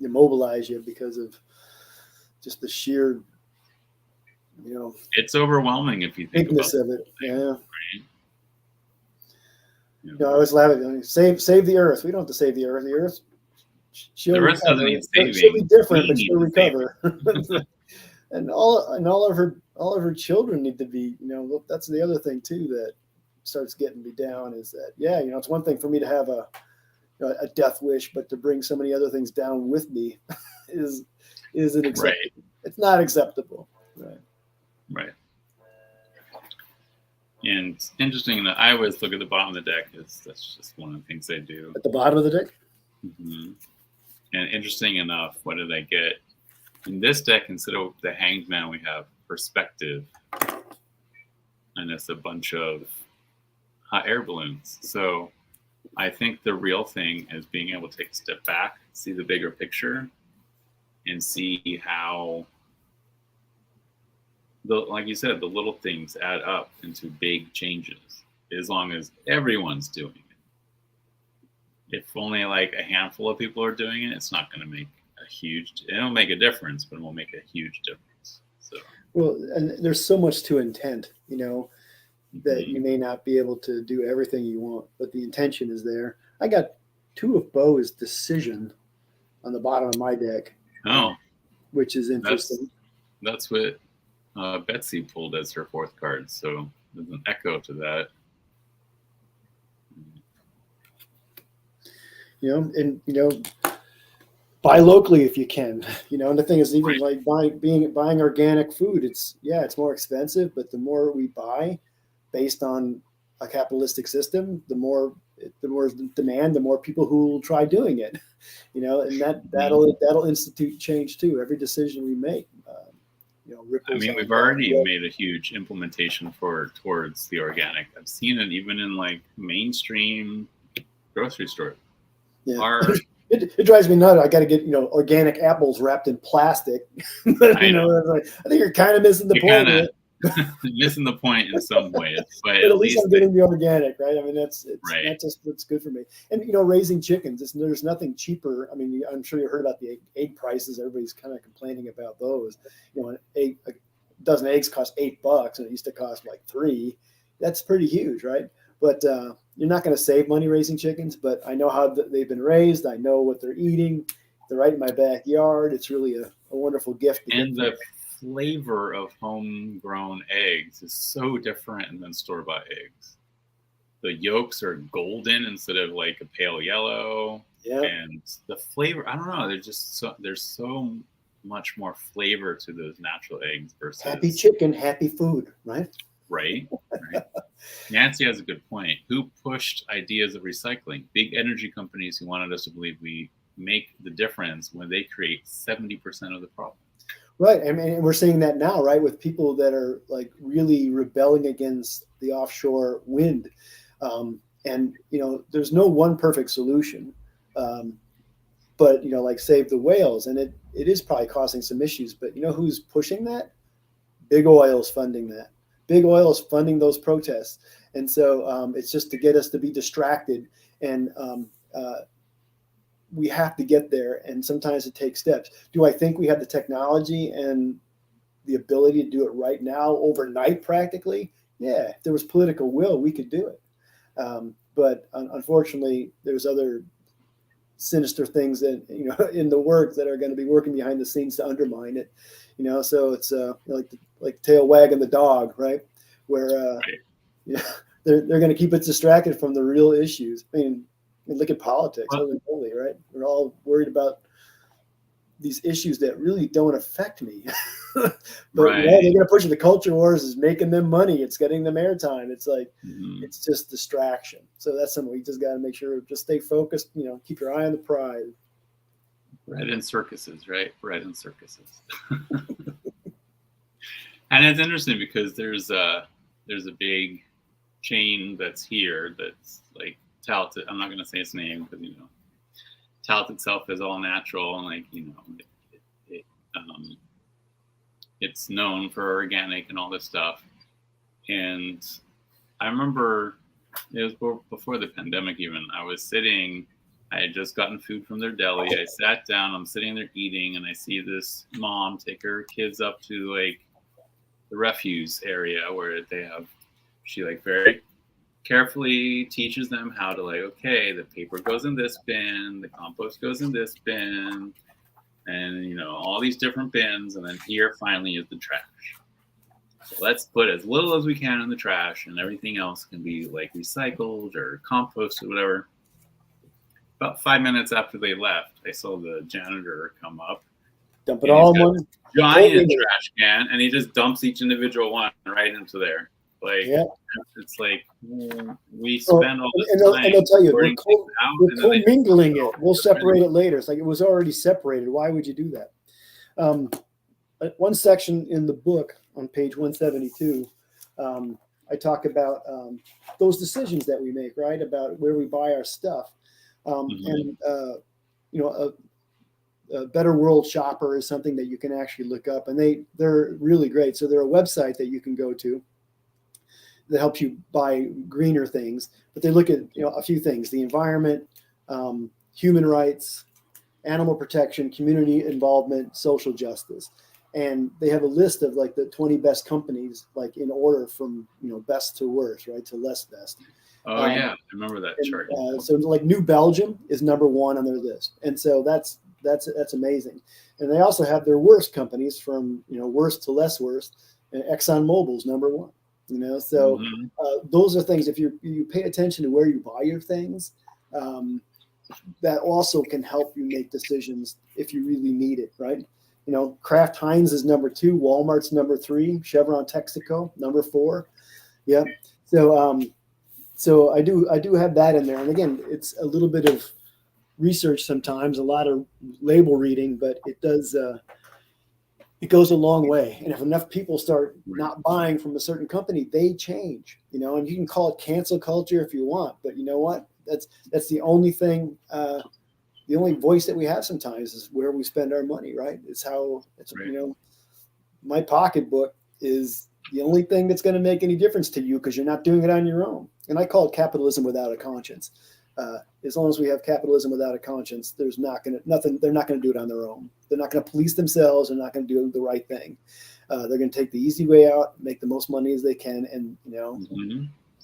[SPEAKER 2] immobilize you because of just the sheer,
[SPEAKER 1] it's overwhelming if you think
[SPEAKER 2] bigness
[SPEAKER 1] about
[SPEAKER 2] of it. Yeah.
[SPEAKER 1] Right?
[SPEAKER 2] I always laugh at it. Save the Earth. We don't have to save the Earth. The Earth,
[SPEAKER 1] the Earth doesn't need saving.
[SPEAKER 2] She'll be different, but she'll recover. And all of her children need to be. That's the other thing too that starts getting me down is that it's one thing for me to have a death wish, but to bring so many other things down with me isn't acceptable.
[SPEAKER 1] Right.
[SPEAKER 2] It's not acceptable.
[SPEAKER 1] Right. And it's interesting that I always look at the bottom of the deck, because that's just one of the things I do.
[SPEAKER 2] At the bottom of the deck?
[SPEAKER 1] Mm-hmm. And interesting enough, what did I get? In this deck, instead of the Hanged Man, we have Perspective. And it's a bunch of hot air balloons. So I think the real thing is being able to take a step back, see the bigger picture, and see how, like you said, the little things add up into big changes, as long as everyone's doing it. If only like a handful of people are doing it, it's not going to make it'll make a difference, but it won't make a huge difference. So,
[SPEAKER 2] well, and there's so much to intent, that you may not be able to do everything you want, but the intention is there. I got 2 of Bo's Decision on the bottom of my deck.
[SPEAKER 1] Oh,
[SPEAKER 2] which is interesting.
[SPEAKER 1] That's what Betsy pulled as her 4th card, so there's an echo to that.
[SPEAKER 2] Buy locally if you can. And the thing is, even like buying organic food, it's more expensive, but the more we buy based on a capitalistic system, the more demand, the more people who will try doing it. And that'll institute change too. Every decision we make, ripples.
[SPEAKER 1] I mean, we've already made a huge implementation towards the organic. I've seen it even in like mainstream grocery stores.
[SPEAKER 2] Yeah. It drives me nuts. I got to get organic apples wrapped in plastic. I think you're kind of missing the point.
[SPEAKER 1] Missing the point in some ways, but
[SPEAKER 2] at least I'm getting the organic, right? I mean, that's
[SPEAKER 1] right.
[SPEAKER 2] That's what's good for me. And raising chickens, there's nothing cheaper. I mean, I'm sure you heard about the egg prices. Everybody's kind of complaining about those. A dozen eggs cost $8, and it used to cost like $3. That's pretty huge, right? But you're not going to save money raising chickens. But I know how they've been raised. I know what they're eating. They're right in my backyard. It's really a wonderful gift.
[SPEAKER 1] And the flavor of homegrown eggs is so different than store-bought eggs. The yolks are golden instead of like a pale yellow. Yeah. And the flavor, I don't know, there's so much more flavor to those natural eggs versus
[SPEAKER 2] happy chicken, happy food, right?
[SPEAKER 1] Right. Nancy has a good point. Who pushed ideas of recycling? Big energy companies who wanted us to believe we make the difference when they create 70% of the problem.
[SPEAKER 2] Right. I mean, we're seeing that now, right, with people that are like really rebelling against the offshore wind. And, there's no one perfect solution. But, like save the whales. And it is probably causing some issues. But who's pushing that? Big oil's funding that. Big oil's funding those protests. And so it's just to get us to be distracted. And we have to get there, and sometimes it takes steps. Do I think we have the technology and the ability to do it right now, overnight, practically? Yeah, if there was political will, we could do it. But unfortunately, there's other sinister things that in the work that are going to be working behind the scenes to undermine it. So it's like tail wagging the dog, right? Where they're going to keep us distracted from the real issues. I mean, look at politics, holy, right? We're all worried about these issues that really don't affect me. But they're going to push it. The culture wars is making them money. It's getting them airtime. It's like, it's just distraction. So that's something we just got to make sure, just stay focused, keep your eye on the prize.
[SPEAKER 1] Bread and circuses, right? Bread and circuses. And it's interesting because there's a big chain that's here that's like touted. I'm not going to say its name because touts itself as all natural, and like it's known for organic and all this stuff. And I remember it was before the pandemic even. I had just gotten food from their deli. I sat down, I'm sitting there eating, and I see this mom take her kids up to like the refuse area where she like very carefully teaches them how to like, okay, the paper goes in this bin, the compost goes in this bin, and all these different bins, and then here finally is the trash. So let's put as little as we can in the trash, and everything else can be like recycled or composted, whatever. About 5 minutes after they left, I saw the janitor come up,
[SPEAKER 2] dump it all in one
[SPEAKER 1] giant trash can, and he just dumps each individual one right into there. Like, it's like we spend all this time.
[SPEAKER 2] And they'll tell you, we're co-mingling it. We'll separate it later. It's like it was already separated. Why would you do that? One section in the book on page 172, I talk about those decisions that we make, right? About where we buy our stuff. And, a Better World Shopper is something that you can actually look up, and they're really great. So they're a website that you can go to that helps you buy greener things, but they look at a few things: the environment, human rights, animal protection, community involvement, social justice. And they have a list of like the 20 best companies, like in order from best to worst, right, to less best.
[SPEAKER 1] Oh yeah, I remember that chart.
[SPEAKER 2] So like New Belgium is number one on their list, and so that's amazing. And they also have their worst companies from worst to less worst, and ExxonMobil's number one. So those are things, if you pay attention to where you buy your things, that also can help you make decisions if you really need it, right? Kraft Heinz is number 2, Walmart's number 3, Chevron Texaco number 4. Yeah. So I do have that in there. And again, it's a little bit of research sometimes, a lot of label reading, but it does it goes a long way. And if enough people start not buying from a certain company, they change, and you can call it cancel culture if you want, but you know what? That's the only thing, the only voice that we have sometimes is where we spend our money, right? My pocketbook is the only thing that's going to make any difference to you because you're not doing it on your own. And I call it capitalism without a conscience. As long as we have capitalism without a conscience, they're not going to do it on their own. They're not going to police themselves. They're not going to do the right thing. They're going to take the easy way out, make the most money as they can, and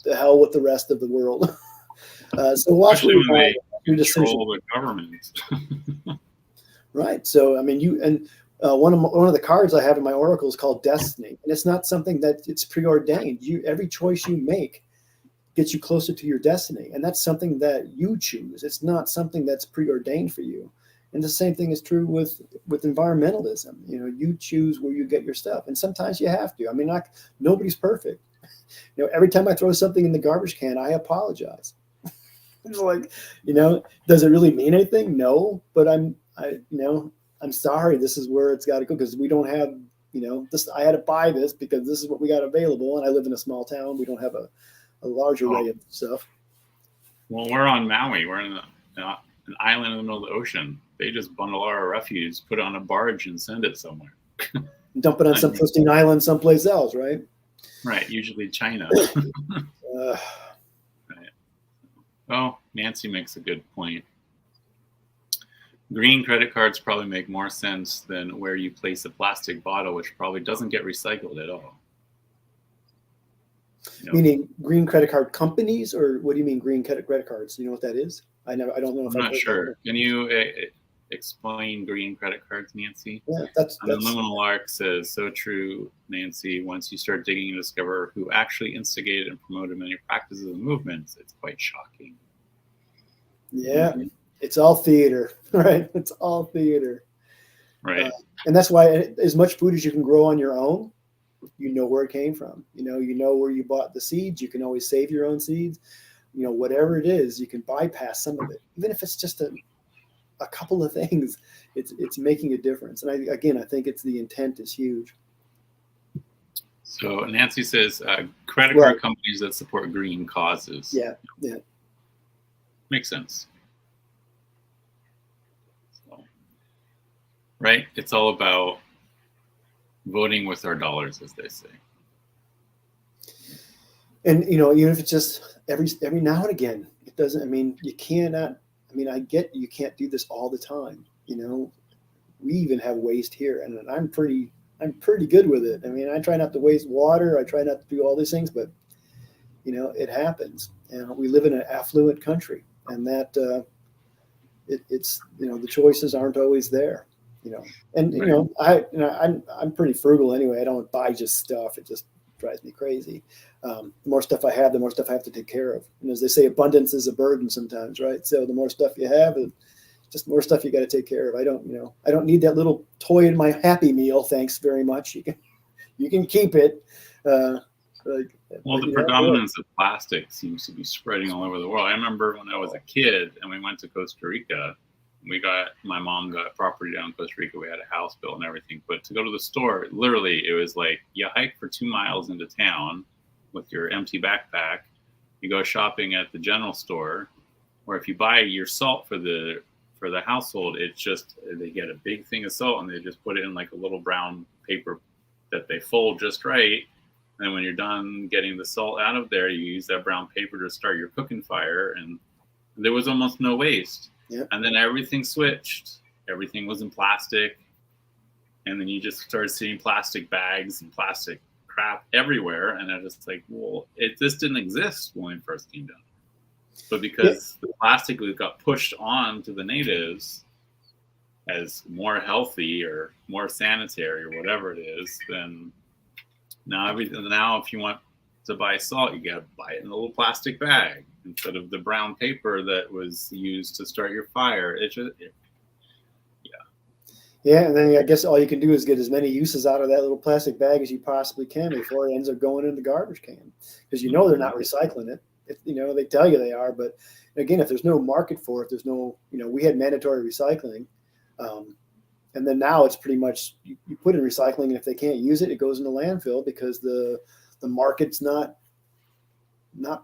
[SPEAKER 2] the hell with the rest of the world. So watch
[SPEAKER 1] when they
[SPEAKER 2] control
[SPEAKER 1] the government.
[SPEAKER 2] Right. So I mean, one of the cards I have in my oracle is called Destiny, and it's not something that it's preordained. Every choice you make gets you closer to your destiny, and that's something that you choose. It's not something that's preordained for you. And the same thing is true with environmentalism. You choose where you get your stuff, and sometimes you have to. I mean, nobody's perfect. Every time I throw something in the garbage can, I apologize. It's like, does it really mean anything? No, but I'm sorry. This is where it's got to go because we don't have, this. I had to buy this because this is what we got available, and I live in a small town. We don't have a large array of stuff.
[SPEAKER 1] Well, we're on Maui. We're in an island in the middle of the ocean. They just bundle our refuse, put it on a barge, and send it somewhere.
[SPEAKER 2] Dump it on some pristine island someplace else, right?
[SPEAKER 1] Right, usually China. Right. Well, Nancy makes a good point. Green credit cards probably make more sense than where you place a plastic bottle, which probably doesn't get recycled at all.
[SPEAKER 2] Meaning green credit card companies, or what do you mean green credit cards? Do you know what that is? I don't know.
[SPEAKER 1] I'm not sure. Can you explain green credit cards, Nancy?
[SPEAKER 2] Yeah, that's
[SPEAKER 1] Luminal Lark says, so true, Nancy. Once you start digging, you discover who actually instigated and promoted many practices and movements. It's quite shocking.
[SPEAKER 2] Yeah, It's all theater, right? It's all theater.
[SPEAKER 1] Right.
[SPEAKER 2] And that's why as much food as you can grow on your own, where it came from. You know where you bought the seeds. You can always save your own seeds. Whatever it is, you can bypass some of it. Even if it's just a couple of things, it's making a difference. And I think it's the intent is huge.
[SPEAKER 1] So Nancy says credit card companies that support green causes.
[SPEAKER 2] Yeah.
[SPEAKER 1] Makes sense. So, right? It's all about voting with our dollars, as they say.
[SPEAKER 2] And even if it's just every now and again, it doesn't. I mean, you cannot. I mean, I get you can't do this all the time. We even have waste here, and I'm pretty good with it. I mean, I try not to waste water. I try not to do all these things, but it happens. And we live in an affluent country, and that it's the choices aren't always there. And I'm pretty frugal anyway. I don't buy just stuff. It just drives me crazy. The more stuff I have, the more stuff I have to take care of. And as they say, abundance is a burden sometimes, right? So the more stuff you have, just more stuff you got to take care of. I don't need that little toy in my Happy Meal. Thanks very much. You can keep it.
[SPEAKER 1] The predominance of plastic seems to be spreading all over the world. I remember when I was a kid and we went to Costa Rica. My mom got property down in Costa Rica. We had a house built and everything. But to go to the store, literally, it was like you hike for 2 miles into town with your empty backpack. You go shopping at the general store, or if you buy your salt for the household, it's just they get a big thing of salt and they just put it in like a little brown paper that they fold just right. And when you're done getting the salt out of there, you use that brown paper to start your cooking fire, and there was almost no waste.
[SPEAKER 2] Yep.
[SPEAKER 1] And then everything switched. Everything was in plastic. And then you just started seeing plastic bags and plastic crap everywhere. And I was like, well, this didn't exist when we first came down. But because the plastic got pushed on to the natives as more healthy or more sanitary or whatever it is, then now if you want to buy salt, you got to buy it in a little plastic bag instead of the brown paper that was used to start your fire.
[SPEAKER 2] Yeah, and then I guess all you can do is get as many uses out of that little plastic bag as you possibly can before it ends up going in the garbage can, because they're not recycling it. They tell you they are, but again, if there's no market for it, there's no. We had mandatory recycling, and then now it's pretty much you put in recycling, and if they can't use it, it goes in the landfill because the market's not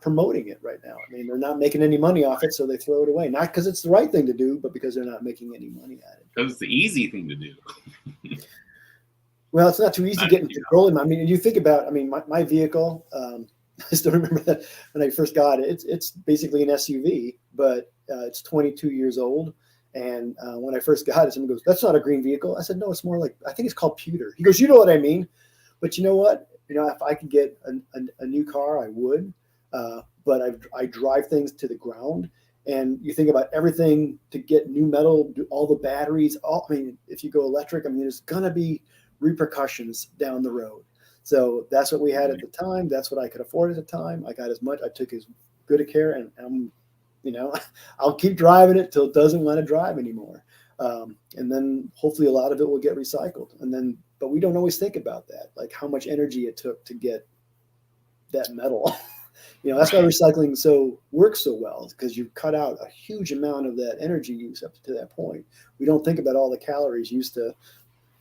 [SPEAKER 2] promoting it right now. I mean, they're not making any money off it, so they throw it away. Not because it's the right thing to do, but because they're not making any money at it.
[SPEAKER 1] Because it's the easy thing to do.
[SPEAKER 2] Well, it's not too easy getting petroleum. I mean, you think about, my vehicle, I still remember that when I first got it. It's basically an SUV, but it's 22 years old. And when I first got it, someone goes, "That's not a green vehicle." I said, "No, it's more like, I think it's called pewter." He goes, "You know what I mean? But you know what? If I could get a new car, I would. But I drive things to the ground, and you think about everything to get new metal, do all the batteries. If you go electric, there's gonna be repercussions down the road. So that's what we had at the time. That's what I could afford at the time. I got as much. I took as good a care, and I'll keep driving it till it doesn't want to drive anymore. And then hopefully a lot of it will get recycled. But we don't always think about that, like how much energy it took to get that metal. That's why recycling works so well, because you cut out a huge amount of that energy use up to that point. We don't think about all the calories used to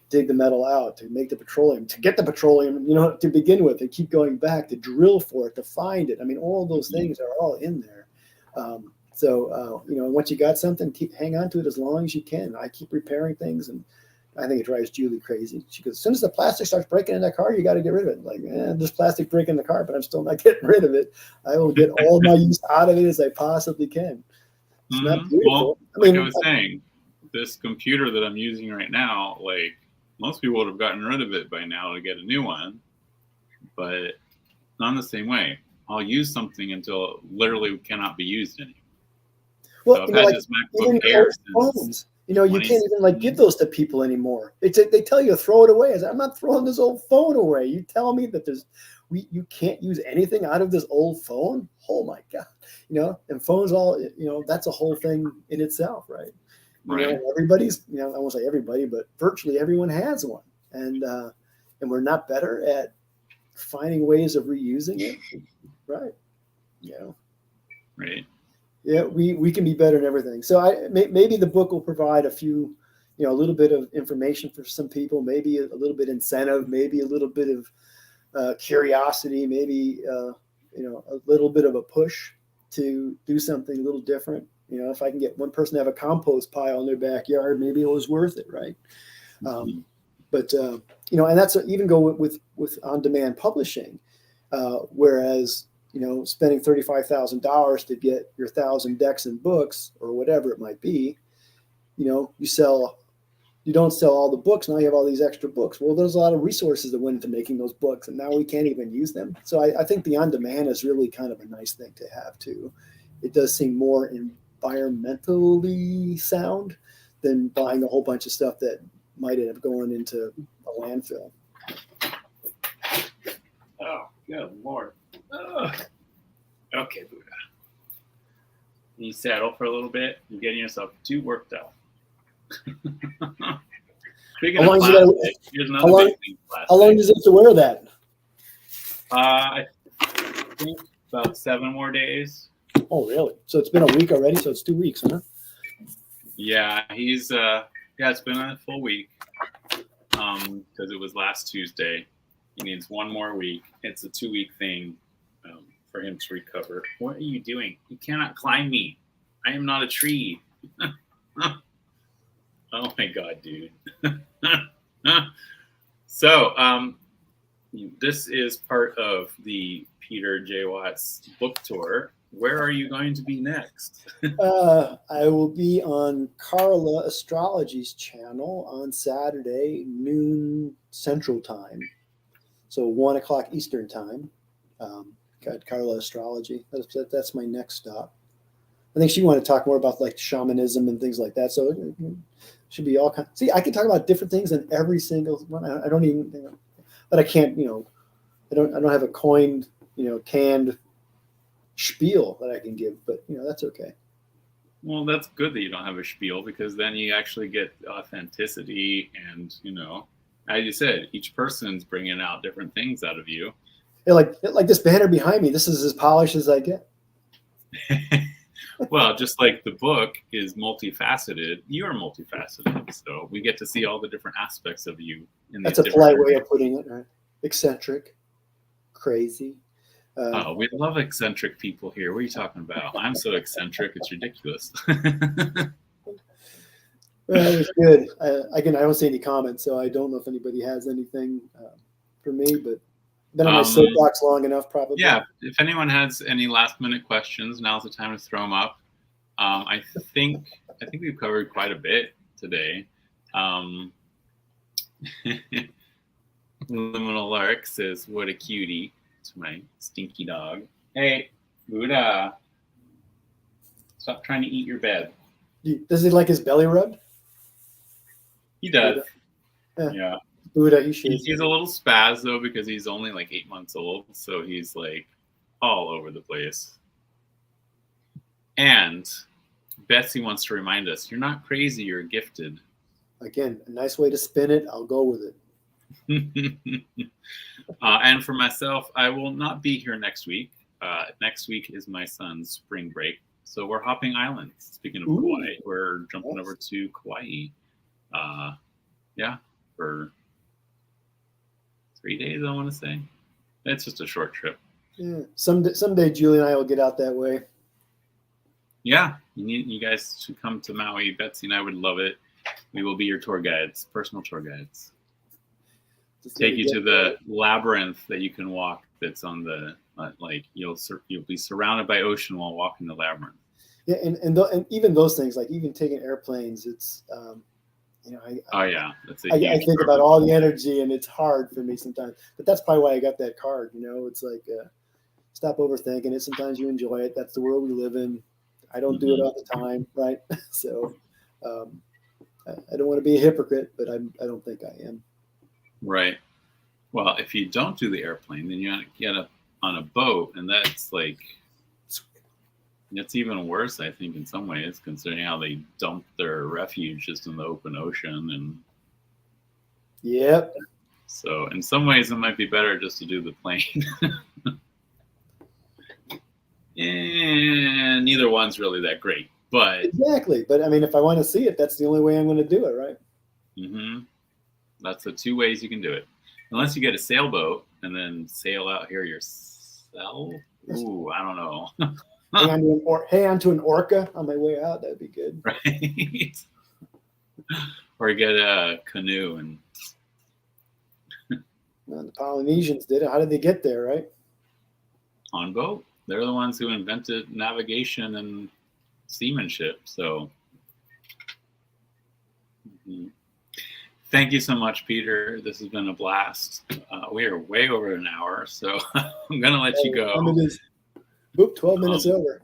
[SPEAKER 2] dig the metal out, to make the petroleum, to get the petroleum, to begin with, and keep going back to drill for it, to find it. I mean, all those things are all in there. Once you got something, hang on to it as long as you can. I keep repairing things, and I think it drives Julie crazy. She goes, as soon as the plastic starts breaking in that car, you got to get rid of it. Like, there's plastic breaking the car, but I'm still not getting rid of it. I will get all my use out of it as I possibly can. It's not beautiful.
[SPEAKER 1] Well, I was saying, this computer that I'm using right now, like, most people would have gotten rid of it by now to get a new one, but not in the same way. I'll use something until it literally cannot be used anymore.
[SPEAKER 2] Well, so I've had this MacBook Air since you can't even give those to people anymore. They tell you to throw it away. I say, I'm not throwing this old phone away. You tell me that you can't use anything out of this old phone? Oh my God. And phones that's a whole thing in itself, right?
[SPEAKER 1] Right.
[SPEAKER 2] Everybody's, I won't say everybody, but virtually everyone has one. And we're not better at finding ways of reusing it. Right.
[SPEAKER 1] Right.
[SPEAKER 2] Yeah, we can be better in everything. So maybe the book will provide a little bit of information for some people, maybe a little bit incentive, maybe a little bit of curiosity, maybe a little bit of a push to do something a little different. If I can get one person to have a compost pile in their backyard, maybe it was worth it, right? And that's even go with on-demand publishing, whereas spending $35,000 to get your 1,000 decks and books or whatever it might be, you don't sell all the books. Now you have all these extra books. Well, there's a lot of resources that went into making those books, and now we can't even use them. So I think the on-demand is really kind of a nice thing to have too. It does seem more environmentally sound than buying a whole bunch of stuff that might end up going into a landfill.
[SPEAKER 1] Oh, good Lord. Okay, Buddha. Can you settle for a little bit? You're getting yourself too worked up. Speaking of plastic, here's another big thing.
[SPEAKER 2] How long does it have to wear that?
[SPEAKER 1] I think about 7 more days.
[SPEAKER 2] Oh, really? So it's been a week already? So it's 2 weeks, huh?
[SPEAKER 1] Yeah, it's been a full week because it was last Tuesday. He needs 1 more week. It's a 2-week thing for him to recover. What are you doing? You cannot climb me. I am not a tree. Oh my God, dude. So this is part of the Peter J. Watts book tour. Where are you going to be next?
[SPEAKER 2] I will be on Carla Astrology's channel on Saturday, noon Central Time. So 1 o'clock Eastern Time. Got Carla Astrology. That's my next stop. I think she wanted to talk more about like shamanism and things like that. So it should be all kind. See, I can talk about different things in every single one. I don't even, but I can't. I don't have a coined, canned spiel that I can give. But that's okay.
[SPEAKER 1] Well, that's good that you don't have a spiel, because then you actually get authenticity, and as you said, each person's bringing out different things out of you.
[SPEAKER 2] Yeah, like this banner behind me. This is as polished as I get.
[SPEAKER 1] Well, just like the book is multifaceted, you are multifaceted. So we get to see all the different aspects of you.
[SPEAKER 2] That's a polite way of putting it, right? Eccentric, crazy.
[SPEAKER 1] Oh, we love eccentric people here. What are you talking about? I'm so eccentric, it's ridiculous.
[SPEAKER 2] Well, it was good. I don't see any comments, so I don't know if anybody has anything for me, but been on my soapbox long enough, probably.
[SPEAKER 1] Yeah, if anyone has any last-minute questions, now's the time to throw them up. I think we've covered quite a bit today. Liminal Lark says, "What a cutie!" It's my stinky dog. Hey, Buddha, stop trying to eat your bed.
[SPEAKER 2] Does he like his belly rubbed?
[SPEAKER 1] He does. Yeah.
[SPEAKER 2] Buddha, he should.
[SPEAKER 1] He's a little spaz though, because he's only like 8 months old, so he's like all over the place. And Betsy wants to remind us, you're not crazy, you're gifted.
[SPEAKER 2] Again, a nice way to spin it. I'll go with it.
[SPEAKER 1] And for myself, I will not be here next week. next week is my son's spring break. So we're hopping islands. Speaking of
[SPEAKER 2] Ooh,
[SPEAKER 1] Kauai, we're jumping
[SPEAKER 2] nice.
[SPEAKER 1] over to Kauai. Yeah, for 3 days, I want to say. It's just a short trip.
[SPEAKER 2] Yeah. Someday Julie and I will get out that way.
[SPEAKER 1] Yeah, you guys should come to Maui. Betsy and I would love it. We will be your tour guides, personal tour guides.
[SPEAKER 2] Just
[SPEAKER 1] Take you to the labyrinth that you can walk. That's on the like you'll be surrounded by ocean while walking the labyrinth.
[SPEAKER 2] Yeah, and even those things, like even taking airplanes, it's I think about all the energy, and it's hard for me sometimes. But that's probably why I got that card. It's like stop overthinking it. Sometimes you enjoy it. That's the world we live in. I don't do it all the time, right? So I don't want to be a hypocrite, but I don't think I am.
[SPEAKER 1] Right. Well, if you don't do the airplane, then you get up on a boat, and that's even worse, I think, in some ways, considering how they dump their refuge just in the open ocean. And
[SPEAKER 2] yep.
[SPEAKER 1] So in some ways, it might be better just to do the plane. And neither one's really that great, but
[SPEAKER 2] exactly. But I mean, if I want to see it, that's the only way I'm going to do it, right?
[SPEAKER 1] Mm-hmm. That's the 2 ways you can do it, unless you get a sailboat and then sail out here yourself. Ooh, I don't know.
[SPEAKER 2] hang on to an orca on my way out. That'd be good,
[SPEAKER 1] right? Or get a canoe and.
[SPEAKER 2] The Polynesians did it. How did they get there, right?
[SPEAKER 1] On boat. They're the ones who invented navigation and seamanship. So, Thank you so much, Peter. This has been a blast. We are way over an hour, so I'm going to let you go.
[SPEAKER 2] 12 minutes over.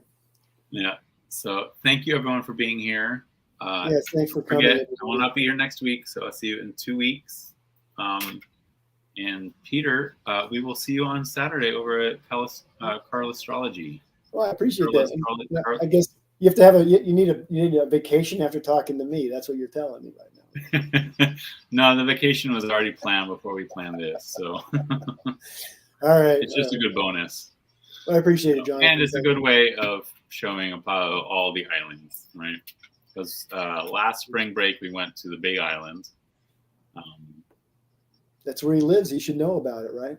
[SPEAKER 1] Yeah. So thank you, everyone, for being here.
[SPEAKER 2] Yes, thanks for coming.
[SPEAKER 1] I will not be here next week, so I'll see you in 2 weeks. And Peter, we will see you on Saturday over at Carl Astrology.
[SPEAKER 2] Well, I appreciate that. I guess you have to have you need a vacation after talking to me. That's what you're telling me right
[SPEAKER 1] now. No, the vacation was already planned before we planned this. So
[SPEAKER 2] all right.
[SPEAKER 1] It's just a good bonus.
[SPEAKER 2] Well, I appreciate it, John.
[SPEAKER 1] And it's a good way of showing about all the islands, right? Because last spring break we went to the Big Island.
[SPEAKER 2] That's where he lives. He should know about it, right?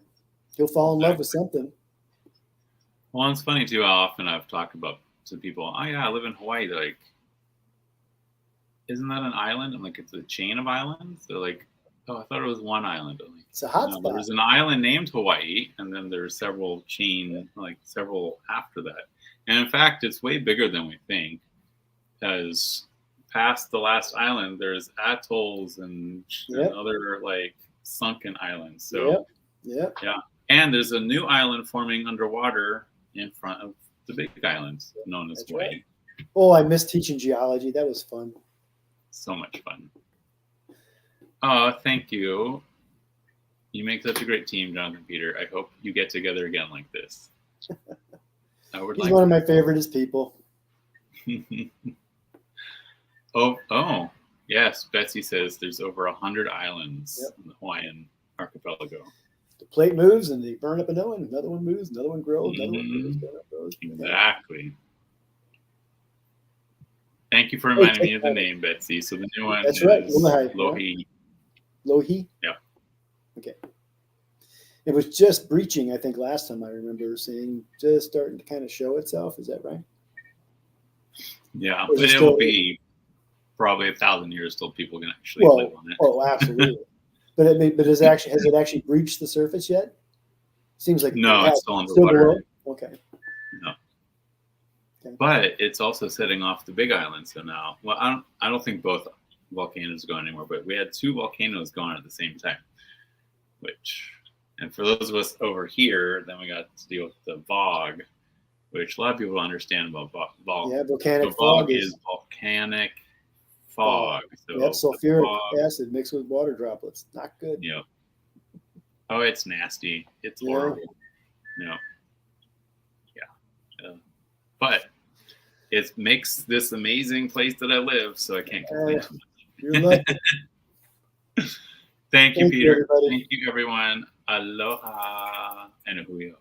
[SPEAKER 2] He'll fall in love with something.
[SPEAKER 1] Well, it's funny too how often I've talked about to people, oh yeah, I live in Hawaii. They're like, isn't that an island? I'm like, it's a chain of islands. They're like, oh, I thought it was one island. I'm like,
[SPEAKER 2] it's a hot spot.
[SPEAKER 1] There's an island named Hawaii, and then there's several after that. And in fact, it's way bigger than we think, because past the last island, there's atolls and other sunken islands. So yeah. And there's a new island forming underwater in front of the Big Island, known as Hawaii.
[SPEAKER 2] Right. Oh, I miss teaching geology. That was fun.
[SPEAKER 1] So much fun. Oh, thank you. You make such a great team, Jonathan Peter. I hope you get together again like this.
[SPEAKER 2] He's one of my favoriteest people.
[SPEAKER 1] Oh, yes. Betsy says there's over 100 islands in the Hawaiian archipelago.
[SPEAKER 2] The plate moves and they burn up another one moves, another one grows, another one moves, grows.
[SPEAKER 1] Exactly. Thank you for reminding me of the name, Betsy. So the new one is Lohi.
[SPEAKER 2] Lohi?
[SPEAKER 1] Yeah.
[SPEAKER 2] Okay. It was just breaching, I think, last time I remember seeing, just starting to kind of show itself. Is that right?
[SPEAKER 1] Yeah, but it will be probably 1,000 years till people can actually live on it.
[SPEAKER 2] Oh, absolutely. But has it actually breached the surface yet? Seems like
[SPEAKER 1] no, it's still underwater.
[SPEAKER 2] Okay.
[SPEAKER 1] No. Okay. But it's also setting off the Big Island. So now, well, I don't think both volcanoes go anymore, but we had 2 volcanoes going at the same time. And for those of us over here, then we got to deal with the VOG, which a lot of people don't understand about VOG.
[SPEAKER 2] Yeah, volcanic
[SPEAKER 1] fog is volcanic fog. So
[SPEAKER 2] sulfuric acid mixed with water droplets. Not good.
[SPEAKER 1] Yeah. Oh, it's nasty. It's horrible. Yeah. But it makes this amazing place that I live, so I can't complain too much.
[SPEAKER 2] You're lucky.
[SPEAKER 1] Thank you, Peter. Thank you, everyone. Aloha and a huio.